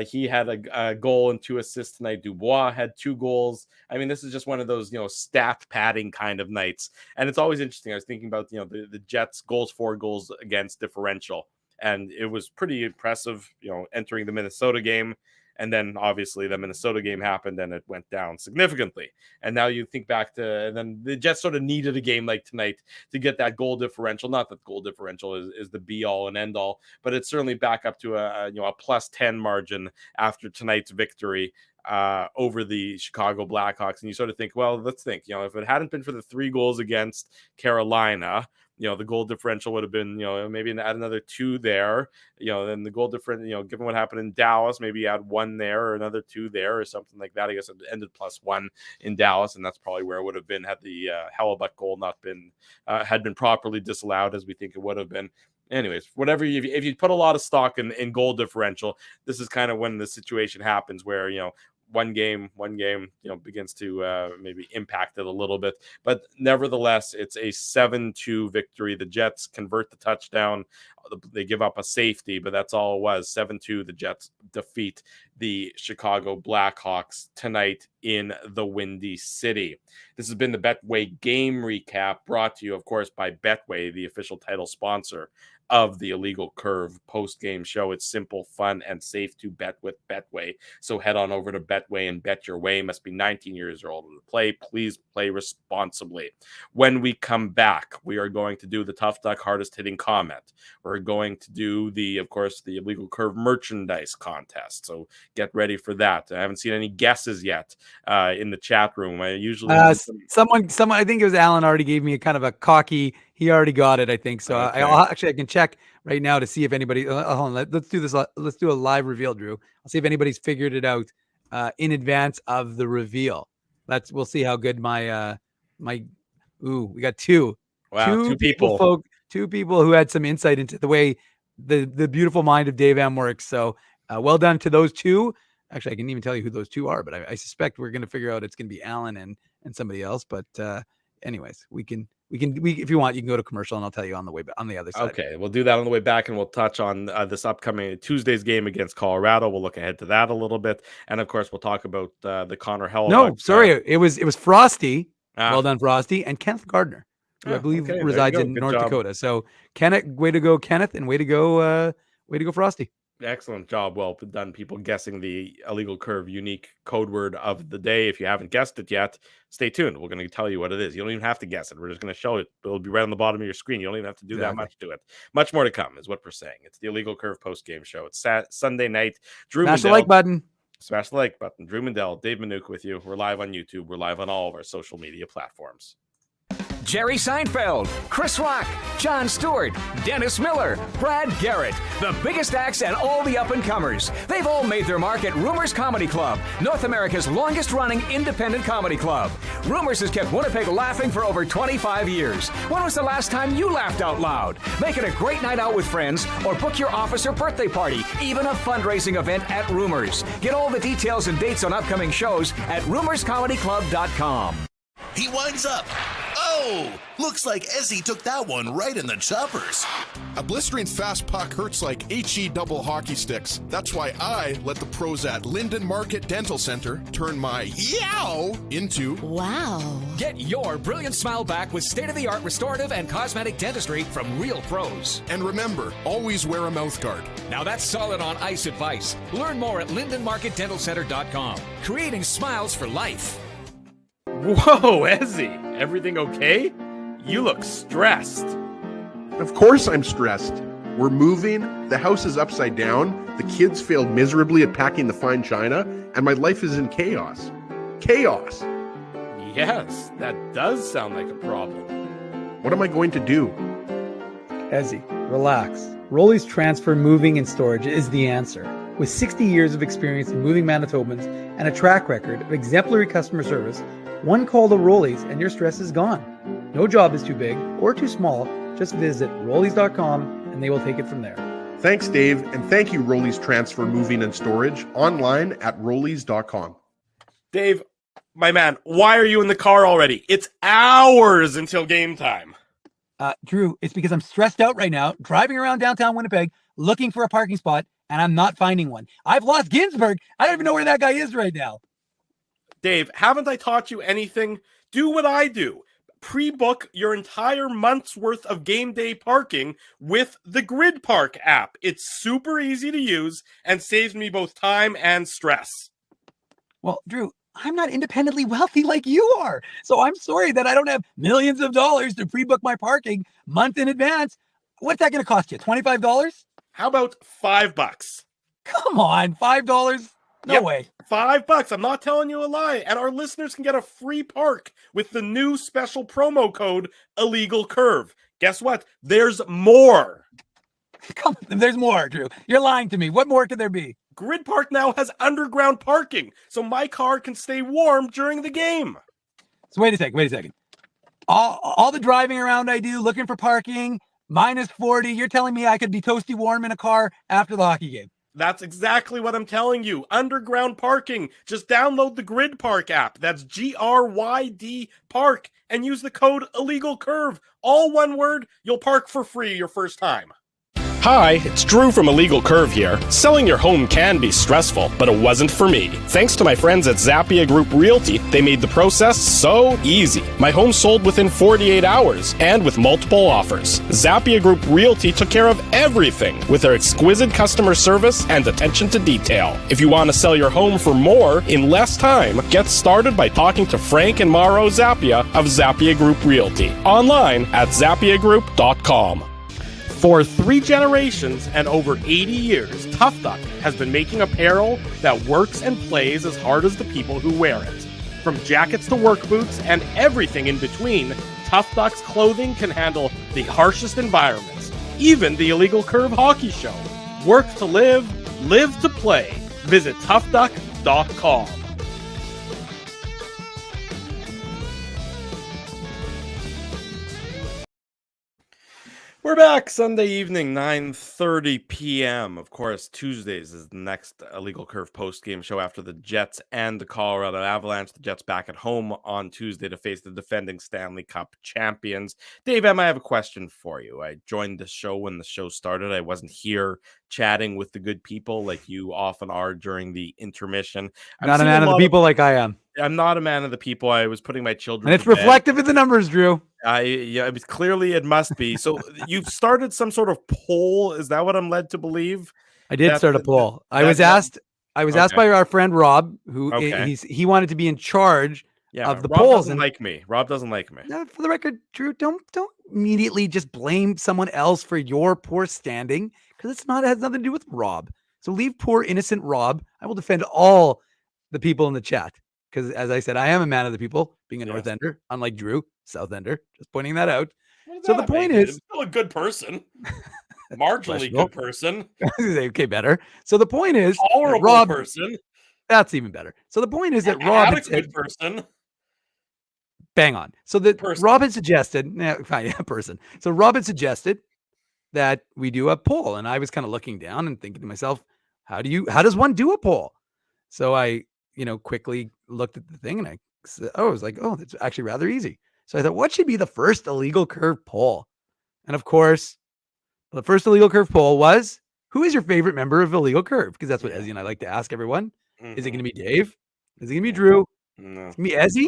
he had a goal and 2 assists tonight. Dubois had 2 goals. I mean, this is just one of those, stat padding kind of nights. And it's always interesting. I was thinking about, the Jets goals against differential. And it was pretty impressive, entering the Minnesota game. And then obviously the Minnesota game happened and it went down significantly. And now you think back to, and then the Jets sort of needed a game like tonight to get that goal differential. Not that goal differential is the be all and end all, but it's certainly back up to a plus 10 margin after tonight's victory over the Chicago Blackhawks. And you sort of think, well, let's think, if it hadn't been for the 3 goals against Carolina, the goal differential would have been, maybe add another 2 there, then the goal difference, given what happened in Dallas, maybe add 1 there or another 2 there or something like that. I guess it ended +1 in Dallas, and that's probably where it would have been had the Hellebuck goal not been, had been properly disallowed, as we think it would have been. Anyways, whatever, if you put a lot of stock in goal differential, this is kind of when the situation happens where, one game, begins to maybe impact it a little bit. But nevertheless, it's a 7-2 victory. The Jets convert the touchdown. They give up a safety, but that's all it was. 7-2, the Jets defeat the Chicago Blackhawks tonight in the Windy City. This has been the Betway game recap, brought to you, of course, by Betway, the official title sponsor of the Illegal Curve post-game show. It's simple, fun, and safe to bet with Betway. So head on over to Betway and bet your way. Must be 19 years or older to play. Please play responsibly. When we come back, we are going to do the Tough Duck hardest hitting comment. We're going to do the Illegal Curve merchandise contest. So get ready for that. I haven't seen any guesses yet in the chat room. I usually someone, I think it was Alan, already gave me a kind of a cocky. He already got it, I think. So okay. I can check right now to see if anybody. Hold on, let's do this. Let's do a live reveal, Drew. I'll see if anybody's figured it out in advance of the reveal. We'll see how good my we got 2. Wow, 2 people. 2 people who had some insight into the way the beautiful mind of Dave M works. So well done to those 2. Actually, I can even tell you who those 2 are, but I suspect we're going to figure out it's going to be Alan and somebody else. But anyways, we can if you want, you can go to commercial and I'll tell you on the way on the other side. Okay, we'll do that on the way back, and we'll touch on this upcoming Tuesday's game against Colorado. We'll look ahead to that a little bit, and of course, we'll talk about the Connor Hellebuck. No, sorry, it was Frosty. Well done, Frosty, and Kenneth Gardner, who I believe resides in North Dakota. So Kenneth, way to go, Kenneth, and way to go, Frosty. Excellent job. Well done, people, guessing the illegal curve unique code word of the day. If you haven't guessed it yet, stay tuned. We're going to tell you what it is. You don't even have to guess it. We're just going to show it. It'll be right on the bottom of your screen. You don't even have to do that much to it. Much more to come is what we're saying. It's the illegal curve post-game show. It's Sunday night. Drew Smash Mandel, the like button. Smash the like button. Drew Mandel, Dave Manouk with you. We're live on YouTube. We're live on all of our social media platforms. Jerry Seinfeld, Chris Rock, Jon Stewart, Dennis Miller, Brad Garrett, the biggest acts and all the up-and-comers. They've all made their mark at Rumors Comedy Club, North America's longest-running independent comedy club. Rumors has kept Winnipeg laughing for over 25 years. When was the last time you laughed out loud? Make it a great night out with friends or book your office or birthday party, even a fundraising event at Rumors. Get all the details and dates on upcoming shows at rumorscomedyclub.com. He winds up. Oh, looks like Ezzy took that one right in the choppers. A blistering fast puck hurts like HE double hockey sticks. That's why I let the pros at Linden Market Dental Center turn my yow into wow. Get your brilliant smile back with state-of-the-art restorative and cosmetic dentistry from real pros. And remember, always wear a mouth guard. Now that's solid on ice advice. Learn more at lindenmarketdentalcenter.com. Creating smiles for life. Whoa, Ezzy, everything okay? You look stressed. Of course I'm stressed. We're moving, the house is upside down, the kids failed miserably at packing the fine china, and my life is in chaos. Chaos! Yes, that does sound like a problem. What am I going to do? Ezzy, relax. Rolly's Transfer Moving and Storage is the answer. With 60 years of experience in moving Manitobans and a track record of exemplary customer service, one call to Rolly's and your stress is gone. No job is too big or too small. Just visit Rollies.com and they will take it from there. Thanks, Dave, and thank you, Rolly's Transfer Moving and Storage, online at Rollies.com. Dave, my man, why are you in the car already? It's hours until game time. Drew, it's because I'm stressed out right now, driving around downtown Winnipeg, looking for a parking spot, and I'm not finding one. I've lost Ginsburg. I don't even know where that guy is right now. Dave, haven't I taught you anything? Do what I do. Pre-book your entire month's worth of game day parking with the Grid Park app. It's super easy to use and saves me both time and stress. Well, Drew, I'm not independently wealthy like you are. So I'm sorry that I don't have millions of dollars to pre-book my parking month in advance. What's that going to cost you? $25? How about $5? Come on, $5? No way. $5. I'm not telling you a lie. And our listeners can get a free park with the new special promo code Illegal Curve. Guess what? There's more. Come on, there's more, Drew. You're lying to me. What more could there be? Grid Park now has underground parking, so my car can stay warm during the game. So wait a second. All the driving around I do, looking for parking, minus 40. You're telling me I could be toasty warm in a car after the hockey game? That's exactly what I'm telling you. Underground parking. Just download the Grid Park app. That's GRYD Park and use the code Illegal Curve. All one word. You'll park for free your first time. Hi, it's Drew from Illegal Curve here. Selling your home can be stressful, but it wasn't for me. Thanks to my friends at Zappia Group Realty, they made the process so easy. My home sold within 48 hours and with multiple offers. Zappia Group Realty took care of everything with their exquisite customer service and attention to detail. If you want to sell your home for more in less time, get started by talking to Frank and Mauro Zappia of Zappia Group Realty. Online at zappiagroup.com. For 3 generations and over 80 years, Tough Duck has been making apparel that works and plays as hard as the people who wear it. From jackets to work boots and everything in between, Tough Duck's clothing can handle the harshest environments, even the Illegal Curve hockey show. Work to live, live to play. Visit toughduck.com. We're back Sunday evening, 9:30 p.m. Of course, Tuesdays is the next Illegal Curve post-game show after the Jets and the Colorado Avalanche. The Jets back at home on Tuesday to face the defending Stanley Cup champions. Dave M., I have a question for you. I joined the show when the show started. I wasn't here chatting with the good people like you often are during the intermission. Not a man of the people like I am. I'm not a man of the people. I was putting my children and it's to bed. reflective in the numbers, Drew. Clearly it must be. So you've started some sort of poll. Is that what I'm led to believe? I did start a poll. I was asked by our friend Rob, who he wanted to be in charge of the Rob polls. Doesn't like me. Rob doesn't like me. For the record, Drew, don't immediately just blame someone else for your poor standing, because it has nothing to do with Rob. So leave poor innocent Rob. I will defend all the people in the chat, because as I said, I am a man of the people, being a North Ender, unlike Drew, South Ender. Just pointing that out. So the point is, still a good person, marginally good person. Okay, better. So the point is, tolerable person. That's even better. So the point is that Rob had a good person. Bang on. So Rob had suggested, person. So Rob had suggested that we do a poll, and I was kind of looking down and thinking to myself, how does one do a poll? So I, quickly looked at the thing, and I was like, oh, that's actually rather easy. So I thought, what should be the first Illegal Curve poll? And of course, the first Illegal Curve poll was, who is your favorite member of Illegal Curve? Because that's what Ezzy and I like to ask everyone. Mm-hmm. Is it going to be Dave? Is it going to be Drew? No. Is it going to be Ezzy?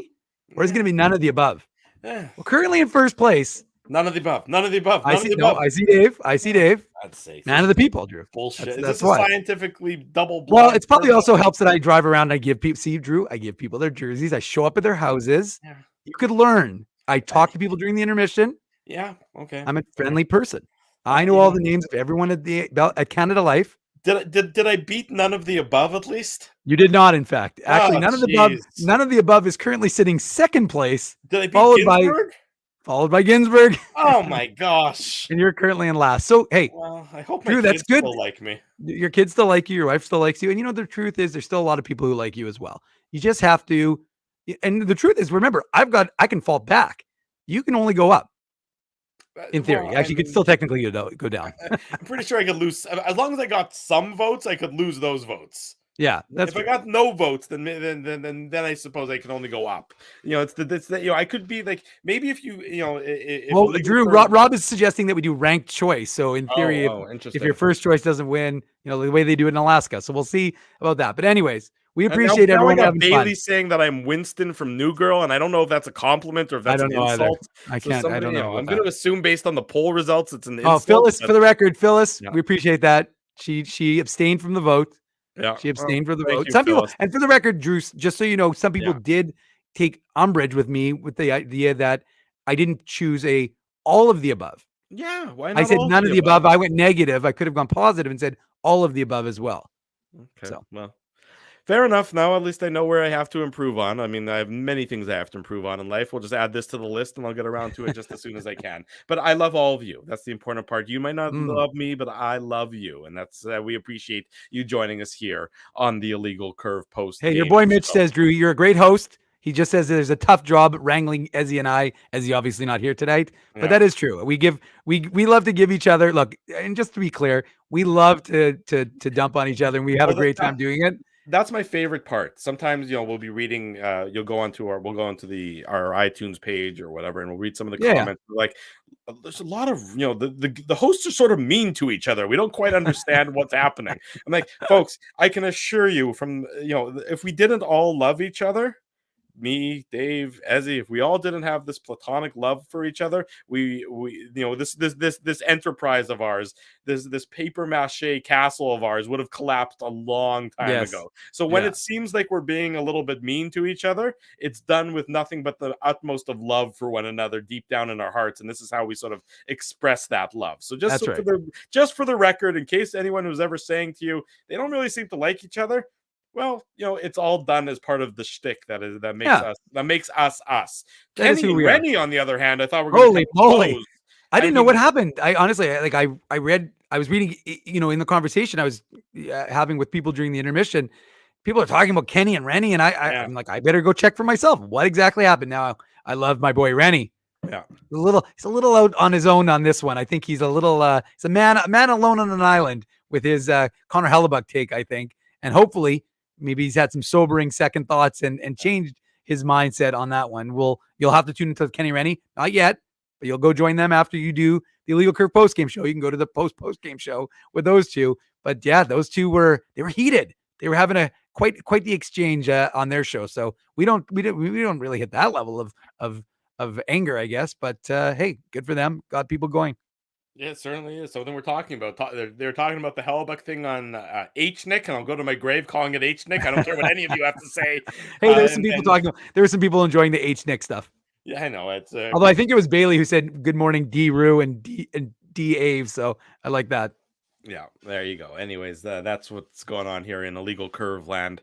Or is it going to be none of the above? Well, currently in first place. None of the above. None of the above. I see Dave. That's safe. Man of the people, Drew. Bullshit. That's a scientifically double. Well, it's probably also helps that I drive around and I give people. See, Drew, I give people their jerseys. I show up at their houses. Yeah. You could learn. I talk to people during the intermission. Yeah. Okay. I'm a friendly person. I know all the names of everyone at Canada Life. Did I beat none of the above at least? You did not, in fact. Actually, none of the above is currently sitting second place. Did I beat Ginsburg? Followed by Ginsburg. Oh my gosh. And you're currently in last. So hey, well, I hope Drew, my that's kids good. Still like me. Your kids still like you, your wife still likes you. And the truth is there's still a lot of people who like you as well. You just have to, and the truth is, remember, I can fall back. You can only go up. In theory, you could still technically go down. I'm pretty sure I could lose as long as I got some votes. I could lose those votes. Yeah, if I got no votes, then I suppose I can only go up. It's I could be like maybe if Drew, Rob is suggesting that we do ranked choice. So in theory, if your first choice doesn't win, the way they do it in Alaska. So we'll see about that. But anyways. We appreciate everyone having Bailey fun. saying that I'm Winston from New Girl, and I don't know if that's a compliment or if that's an insult. I can't. I don't know. I'm going to assume based on the poll results, it's an insult. Oh, Phyllis, for the record, we appreciate that. She abstained from the vote. Yeah, she abstained from the vote. Some people, and for the record, Drew, just so you know, some people did take umbrage with me with the idea that I didn't choose all of the above. Yeah, why not? I said none of the above. I went negative. I could have gone positive and said all of the above as well. Okay, well. Fair enough. Now at least I know where I have to improve on. I mean, I have many things I have to improve on in life. We'll just add this to the list and I'll get around to it just as soon as I can. But I love all of you. That's the important part. You might not love me, but I love you. And that's we appreciate you joining us here on the Illegal Curve post. Hey, your boy Mitch says, Drew, you're a great host. He just says there's a tough job wrangling Ezzy and I, Ezzy obviously not here tonight, but that is true. We love to give each other, look, and just to be clear, we love to dump on each other and we have a great time doing it. That's my favorite part. Sometimes, we'll be reading, we'll go onto our iTunes page or whatever, and we'll read some of the comments. Like, there's a lot of, the hosts are sort of mean to each other. We don't quite understand what's happening. I'm like, folks, I can assure you from, if we didn't all love each other, me, Dave, Ezzy, if we all didn't have this platonic love for each other, we this enterprise of ours, this paper mache castle of ours would have collapsed a long time ago. So when it seems like we're being a little bit mean to each other, it's done with nothing but the utmost of love for one another deep down in our hearts, and this is how we sort of express that love. So just for the record, in case anyone was ever saying to you they don't really seem to like each other, well, it's all done as part of the shtick that makes us us. Kenny and Rennie, on the other hand, I thought holy moly, I didn't know what happened. I honestly, I was reading, in the conversation I was having with people during the intermission. People are talking about Kenny and Rennie, and I'm like, I better go check for myself. What exactly happened? Now I love my boy Rennie. Yeah, he's a little out on his own on this one. I think he's a little he's a man alone on an island with his Connor Hellebuck take. I think, and hopefully. Maybe he's had some sobering second thoughts and changed his mindset on that one. You'll have to tune into Kenny Rennie. Not yet, but you'll go join them after you do the Illegal Curve post-game show. You can go to the post-game show with those two. But yeah, those two were heated. They were having a quite the exchange on their show. So we don't really hit that level of anger, I guess. But hey, good for them. Got people going. Yeah, it certainly is something we're talking about. They're talking about the Hellebuck thing on H-Nick, and I'll go to my grave calling it H-Nick. I don't care what any of you have to say. Hey, there's some people And talking. There were some people enjoying the H Nick stuff. yeah, I know it's. Although I think it was Bailey who said "Good morning, D. Rue" and D. Ave. So I like that. Yeah, there you go. Anyways, that's what's going on here in Illegal Curve land.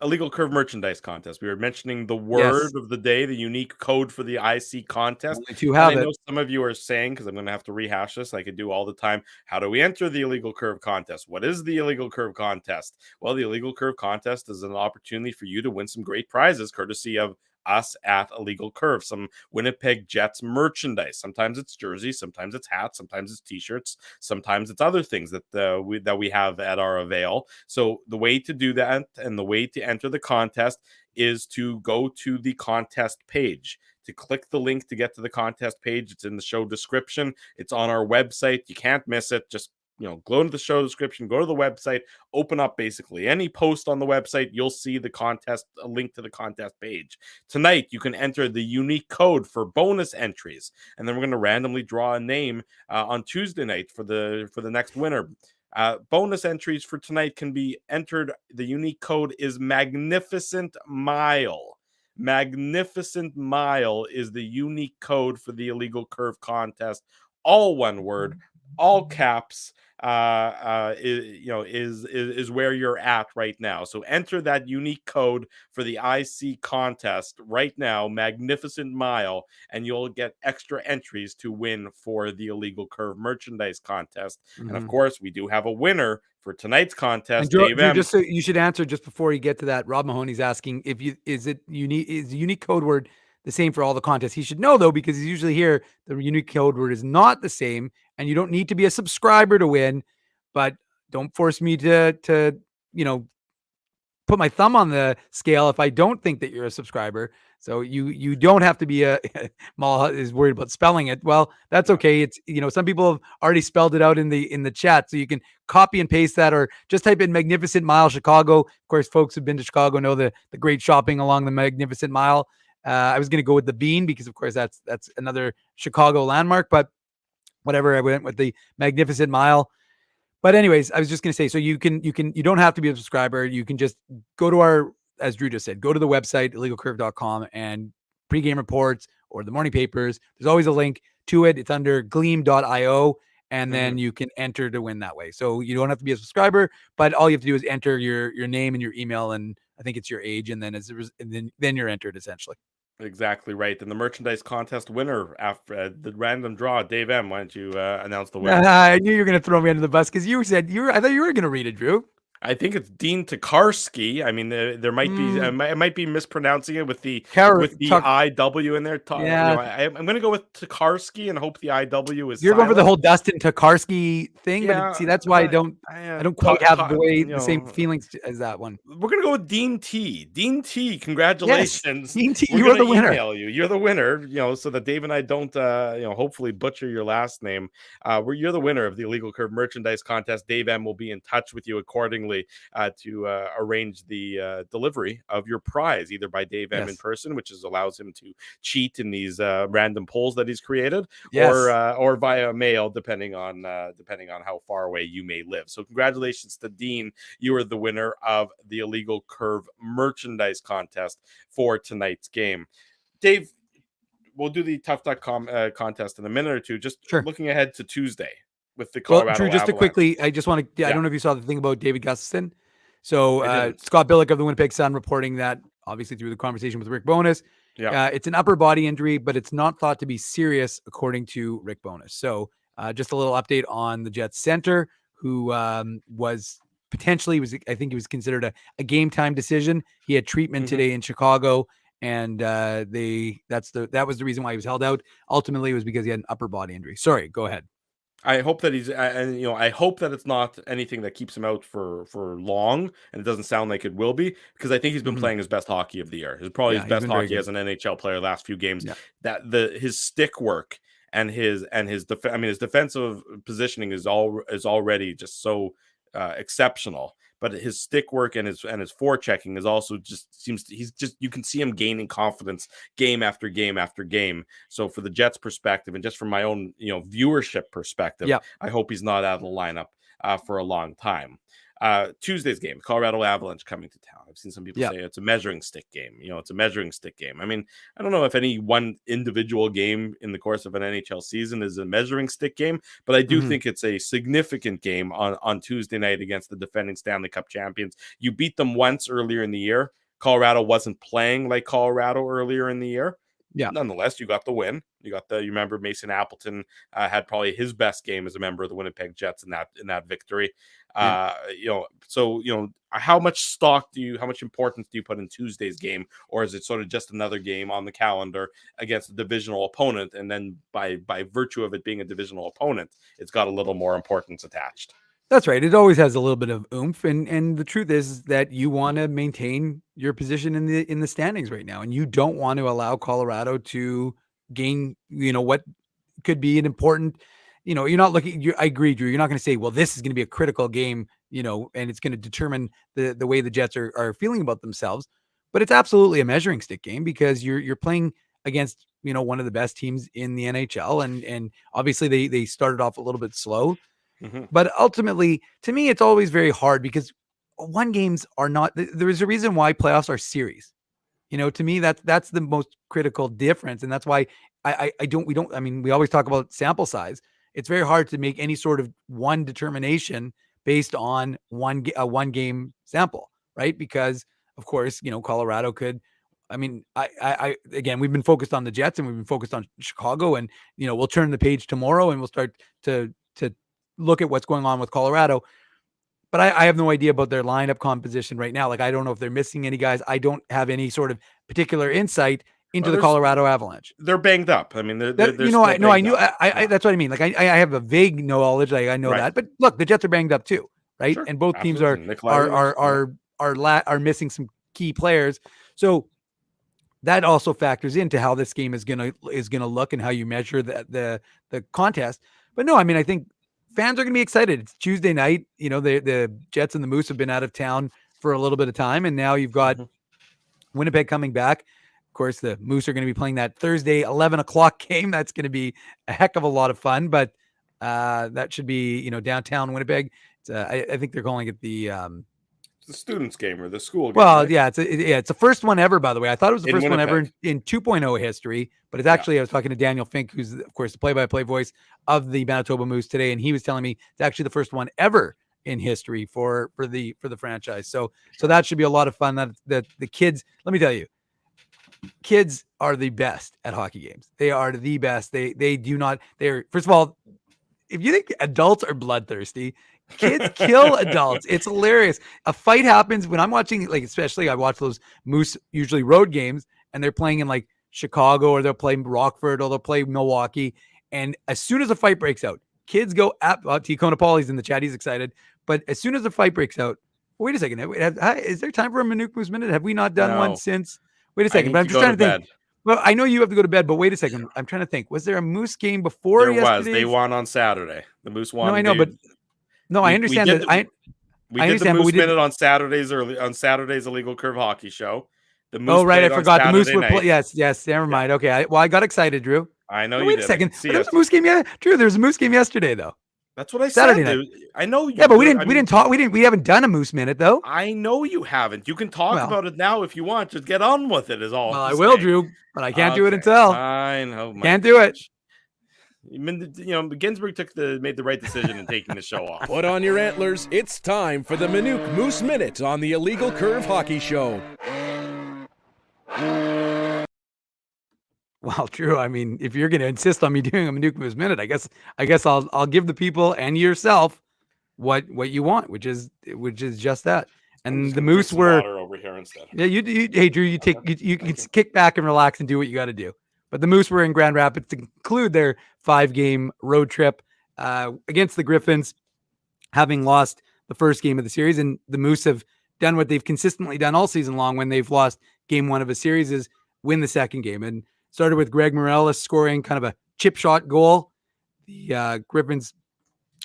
Illegal Curve merchandise contest. We were mentioning the word Yes. of the day, the unique code for the IC contest. Only two And I have it. know some of you are saying, because I'm going to have to rehash this like I do all the time, how do we enter the Illegal Curve contest? What is the Illegal Curve contest? Well, the Illegal Curve contest is an opportunity for you to win some great prizes, courtesy of us at Illegal Curve, some Winnipeg Jets merchandise. Sometimes it's jerseys, sometimes it's hats, sometimes it's t-shirts, sometimes it's other things that we have at our avail. So the way to do that and the way to enter the contest is to go to the contest page. To click the link to get to the contest page. It's in the show description. It's on our website. You can't miss it. Just go into the show description, go to the website, open up basically any post on the website. You'll see the contest, a link to the contest page. Tonight, you can enter the unique code for bonus entries, and then we're going to randomly draw a name on Tuesday night for the next winner. Bonus entries for tonight can be entered. The unique code is Magnificent Mile. Magnificent Mile is the unique code for the Illegal Curve contest. All one word, all caps. Is where you're at right now. So enter that unique code for the IC contest right now, Magnificent Mile, and you'll get extra entries to win for the Illegal Curve merchandise contest. And of course, we do have a winner for tonight's contest. And Dave M. just so you should answer just before you get to that. Rob Mahoney's asking is the unique code word the same for all the contests? He should know though, because he's usually here. The unique code word is not the same, and you don't need to be a subscriber to win. But don't force me to put my thumb on the scale if I don't think that you're a subscriber. So you don't have to be a Mal is worried about spelling it. Well, that's okay. It's some people have already spelled it out in the chat, so you can copy and paste that, or just type in Magnificent Mile Chicago. Of course, folks who've been to Chicago know the great shopping along the Magnificent Mile. I was going to go with the Bean because of course that's another Chicago landmark, but whatever, I went with the Magnificent Mile. But anyways, I was just going to say, so you don't have to be a subscriber. You can just go to our, as Drew just said, go to the website, illegalcurve.com, and pregame reports or the morning papers. There's always a link to it. It's under gleam.io, and then you can enter to win that way. So you don't have to be a subscriber, but all you have to do is enter your name and your email, and I think it's your age, and then then you're entered essentially. Exactly right. And the merchandise contest winner after the random draw, Dave M. Why don't you announce the winner? I knew you were going to throw me under the bus because you said I thought you were going to read it, Drew. I think it's Dean Tokarski. I mean, there might be I might be mispronouncing it with the IW in there. I'm going to go with Tokarski and hope the IW is. You're going for the whole Dustin Tokarski thing, yeah, but see, that's why I don't quite have the same feelings as that one. We're going to go with Dean T. Dean T. Congratulations, yes. Dean T. You are the winner. You're the winner. So that Dave and I don't hopefully butcher your last name. You're the winner of the Illegal Curve merchandise contest. Dave M. will be in touch with you accordingly to arrange the delivery of your prize, either by Dave M in person, which allows him to cheat in these random polls that he's created, or via mail, depending on how far away you may live. So congratulations to Dean. You are the winner of the Illegal Curve merchandise contest for tonight's game. Dave, we'll do the tough.com contest in a minute or two. Just looking ahead to Tuesday with the Colorado Drew, just Avalanche. quickly, I just want to, I don't know if you saw the thing about David Gustafson. So Scott Billick of the Winnipeg Sun reporting that, obviously through the conversation with Rick Bowness, it's an upper body injury, but it's not thought to be serious, according to Rick Bowness. So just a little update on the Jets center, who was potentially, I think he was considered a game time decision. He had treatment today in Chicago, and that was the reason why he was held out. Ultimately, it was because he had an upper body injury. Sorry, go ahead. I hope that I hope that it's not anything that keeps him out for long, and it doesn't sound like it will be, because I think he's been playing his best hockey of the year. It's probably his best hockey as an NHL player the last few games. Yeah. That his stick work and his defensive positioning is already just so exceptional. but his stick work and his forechecking is also you can see him gaining confidence game after game after game. So for the Jets perspective, and just from my own viewership perspective, I hope he's not out of the lineup for a long time. Tuesday's game, Colorado Avalanche coming to town. I've seen some people say it's a measuring stick game. It's a measuring stick game. I mean, I don't know if any one individual game in the course of an NHL season is a measuring stick game, but I do think it's a significant game on Tuesday night against the defending Stanley Cup champions. You beat them once earlier in the year. Colorado wasn't playing like Colorado earlier in the year. Yeah. Nonetheless, you got the win. You remember Mason Appleton had probably his best game as a member of the Winnipeg Jets in that victory. How much importance do you put in Tuesday's game, or is it sort of just another game on the calendar against a divisional opponent? And then by virtue of it being a divisional opponent, it's got a little more importance attached. That's right. It always has a little bit of oomph, and the truth is that you want to maintain your position in the standings right now, and you don't want to allow Colorado to gain, what could be an important. You're not looking. I agree, Drew. You're not going to say, well, this is going to be a critical game, and it's going to determine the way the Jets are feeling about themselves. But it's absolutely a measuring stick game because you're playing against one of the best teams in the NHL, and obviously they started off a little bit slow. But ultimately, to me, it's always very hard because one games are not. There is a reason why playoffs are series. To me, that's the most critical difference, and that's why we always talk about sample size. It's very hard to make any sort of one determination based on one game sample, right? Because of course, Colorado could. I mean, again, we've been focused on the Jets and we've been focused on Chicago, and we'll turn the page tomorrow and we'll start to look at what's going on with Colorado. But I have no idea about their lineup composition right now. Like, I don't know if they're missing any guys. I don't have any sort of particular insight into the Colorado Avalanche. They're banged up. I mean, I knew. That's what I mean. Like, I have a vague knowledge. Like, I know that. But look, the Jets are banged up too, right? Sure, and both teams are missing some key players. So that also factors into how this game is gonna look and how you measure the contest. But no, I mean, I think fans are going to be excited. It's Tuesday night. The Jets and the Moose have been out of town for a little bit of time, and now you've got Winnipeg coming back. Of course, the Moose are going to be playing that Thursday 11 o'clock game. That's going to be a heck of a lot of fun, but that should be, downtown Winnipeg. I think they're calling it the students game or the school game. Well, right? yeah, it's the first one ever, by the way. I thought it was the first one ever in 2.0 history, but it's actually, I was talking to Daniel Fink, who's of course the play-by-play voice of the Manitoba Moose today, and he was telling me it's actually the first one ever in history for the franchise. So that should be a lot of fun. That the kids, let me tell you, kids are the best at hockey games. They are the best. They're first of all, if you think adults are bloodthirsty, kids kill adults. It's hilarious. A fight happens when I'm watching, like, especially I watch those Moose, usually road games, and they're playing in like Chicago, or they'll play Rockford, or they'll play Milwaukee. And as soon as a fight breaks out, kids go T. Konopali's in the chat. He's excited. But as soon as the fight breaks out, wait a second. Is there time for a Manuk Moose Minute? Have we not done one since? Wait a second. But I'm just trying to think. Well, I know you have to go to bed, but wait a second. I'm trying to think. Was there a Moose game before yesterday? They won on Saturday. The Moose won. No, I know, but no, I understand that. We did the Moose Minute on Saturdays Illegal Curve Hockey Show. The Moose. Oh, right, I forgot. The Moose would play. Yes. Never mind. Okay, I got excited, Drew. I know. Wait a second. There was a Moose game. Drew, there was a Moose game yesterday, though. That's what I Saturday said. night. I know. Yeah, but we didn't talk. We haven't done a Moose Minute though. I know you haven't. You can talk about it now if you want. Just get on with it. Is all. Well, I will, Drew, but I can't do it until. I know. Can't do it. Ginsburg made the right decision in taking the show off. Put on your antlers. It's time for the Manuk Moose Minute on the Illegal Curve Hockey Show. Well, Drew, I mean, if you're going to insist on me doing a Manuk Moose Minute, I guess I'll give the people and yourself what you want, which is just that. And the Moose were over here instead. Yeah, hey Drew, you can kick back and relax and do what you got to do. But the Moose were in Grand Rapids to conclude their 5-game road trip against the Griffins, having lost the first game of the series. And the Moose have done what they've consistently done all season long when they've lost game 1 of a series, is win the second game. And started with Greg Morales scoring kind of a chip shot goal. The Griffins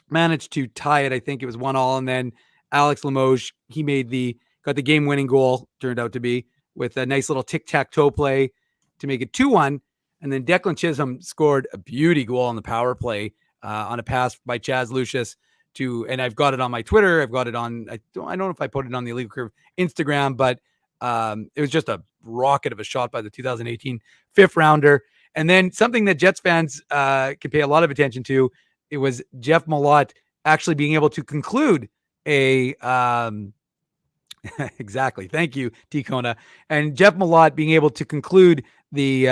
managed to tie it. I think it was 1-1. And then Alex Limoges, he got the game-winning goal, turned out to be, with a nice little tic-tac-toe play to make it 2-1. And then Declan Chisholm scored a beauty goal on the power play on a pass by Chaz Lucius and I've got it on my Twitter. I've got it on, I don't know if I put it on the Illegal Curve Instagram, but it was just a rocket of a shot by the 2018 fifth rounder. And then something that Jets fans can pay a lot of attention to, it was Jeff Malott actually being able to conclude a exactly. Thank you, T. Kona. And Jeff Malott being able to conclude the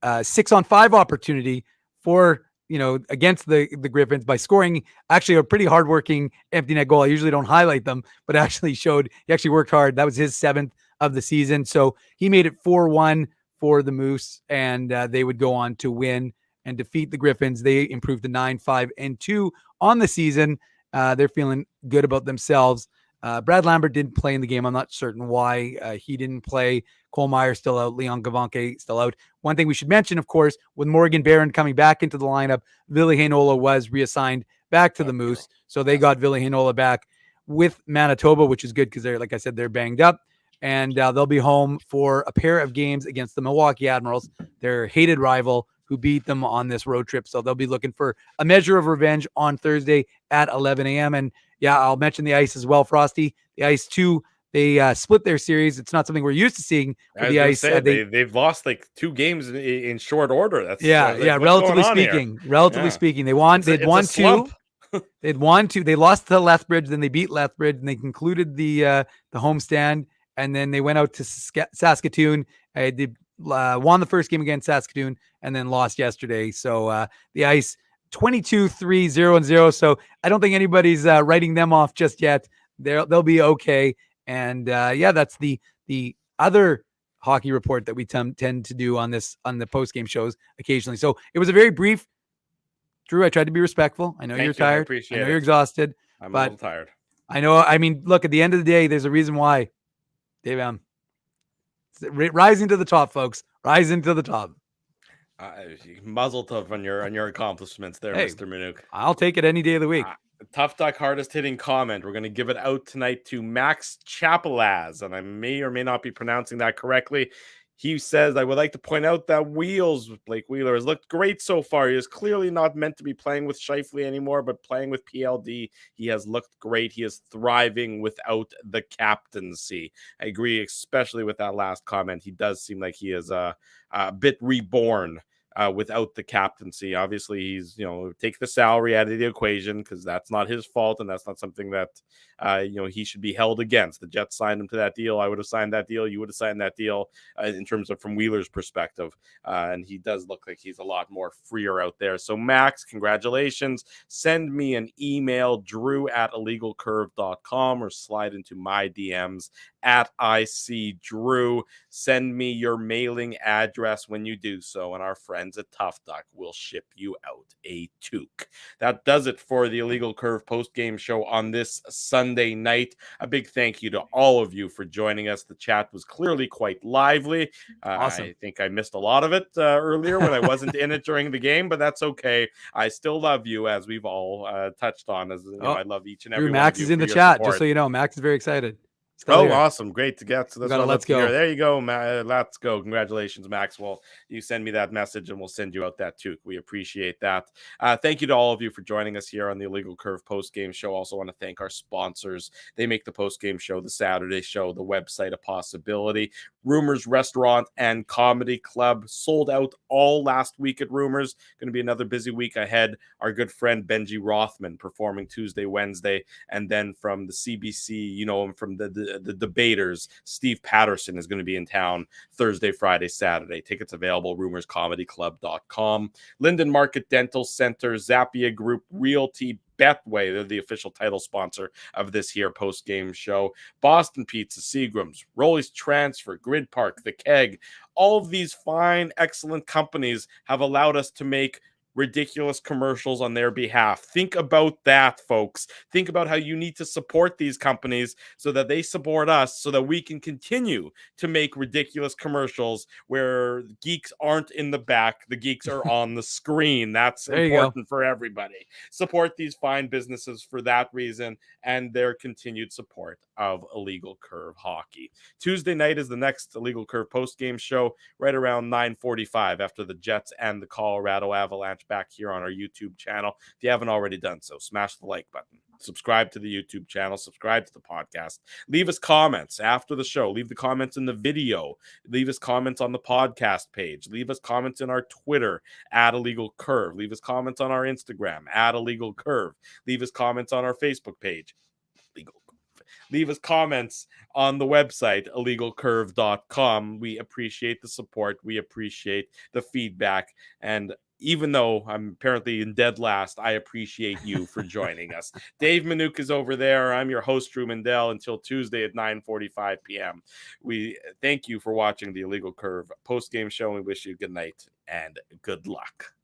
6-on-5 opportunity for, against the Griffins by scoring actually a pretty hardworking empty net goal. I usually don't highlight them, but he actually worked hard. That was his 7th of the season. So he made it 4-1 for the Moose, and they would go on to win and defeat the Griffins. They improved to 9-5-2 on the season. They're feeling good about themselves. Brad Lambert didn't play in the game. I'm not certain why he didn't play. Cole Meyer still out. Leon Gavanke still out. One thing we should mention, of course, with Morgan Barron coming back into the lineup, Ville Heinola was reassigned back to the Moose. So they got Ville Heinola back with Manitoba, which is good because like I said, they're banged up. And they'll be home for a pair of games against the Milwaukee Admirals, their hated rival, who beat them on this road trip. So they'll be looking for a measure of revenge on Thursday at 11 a.m. And yeah, I'll mention the Ice as well, Frosty. The Ice too, they split their series. It's not something we're used to seeing with the Ice. They've lost like 2 games in short order. That's relatively speaking, they'd won 2. They'd won 2. They lost to Lethbridge, then they beat Lethbridge, and they concluded the homestand. And then they went out to Saskatoon. They won the first game against Saskatoon and then lost yesterday. So the Ice 22-3-0-0. So I don't think anybody's writing them off just yet. They'll be okay. And that's the other hockey report that we tend to do on the post-game shows occasionally. So it was a very brief. Drew, I tried to be respectful. I know you're tired. I know you're exhausted. I'm a little tired. I know. I mean, look, at the end of the day, there's a reason why. Dave M. Rising to the top, folks. Rising to the top. Muzzle tough on your accomplishments there, Mr. Minuk. I'll take it any day of the week. Tough Duck hardest hitting comment. We're going to give it out tonight to Max Chapelaz, and I may or may not be pronouncing that correctly. He says, I would like to point out that Wheels with Blake Wheeler has looked great so far. He is clearly not meant to be playing with Scheifele anymore, but playing with PLD, he has looked great. He is thriving without the captaincy. I agree, especially with that last comment. He does seem like he is a bit reborn without the captaincy. Obviously, he's, take the salary out of the equation because that's not his fault, and that's not something that, he should be held against. The Jets signed him to that deal. I would have signed that deal. You would have signed that deal in terms of from Wheeler's perspective. And he does look like he's a lot more freer out there. So, Max, congratulations. Send me an email, drew@illegalcurve.com, or slide into my DMs at ICDrew. Send me your mailing address when you do so, and our friends at Tough Duck will ship you out a toque. That does it for the Illegal Curve post-game show on this Sunday night. A big thank you to all of you for joining us. The chat was clearly quite lively. Awesome. I think I missed a lot of it earlier when I wasn't in it during the game, but that's okay. I still love you, as we've all touched on. I love each and every Max one of you is in the for your chat, support. just so you know. Max is very excited. Awesome. Great to get. So let's go. There you go. Let's go. Congratulations, Max. Well, you send me that message and we'll send you out that toque. We appreciate that. Thank you to all of you for joining us here on the Illegal Curve post-game show. Also want to thank our sponsors. They make the post-game show, the Saturday show, the website a possibility. Rumors Restaurant and Comedy Club sold out all last week at Rumors. Going to be another busy week ahead. Our good friend Benji Rothman performing Tuesday, Wednesday, and then from the CBC, him from the debaters, Steve Patterson is going to be in town Thursday, Friday, Saturday. Tickets available, rumorscomedyclub.com. Linden Market Dental Center, Zappia Group Realty, Betway, they're the official title sponsor of this here post-game show. Boston Pizza, Seagram's, Rolly's Transfer, Grid Park, The Keg. All of these fine, excellent companies have allowed us to make ridiculous commercials on their behalf. Think about that, folks. Think about how you need to support these companies so that they support us, so that we can continue to make ridiculous commercials where geeks aren't in the back, the geeks are on the screen. That's important for everybody. Support these fine businesses for that reason and their continued support of Illegal Curve Hockey. Tuesday night is the next Illegal Curve post-game show, right around 9:45 after the Jets and the Colorado Avalanche, back here on our YouTube channel. If you haven't already done so, smash the like button. Subscribe to the YouTube channel, subscribe to the podcast. Leave us comments after the show. Leave the comments in the video. Leave us comments on the podcast page. Leave us comments in our Twitter at Illegal Curve. Leave us comments on our Instagram at Illegal Curve. Leave us comments on our Facebook page. Leave us comments on the website, illegalcurve.com. We appreciate the support. We appreciate the feedback. And even though I'm apparently in dead last, I appreciate you for joining us. Dave Manouk is over there. I'm your host, Drew Mandel, until Tuesday at 9:45 p.m. We thank you for watching the Illegal Curve post-game show. We wish you good night and good luck.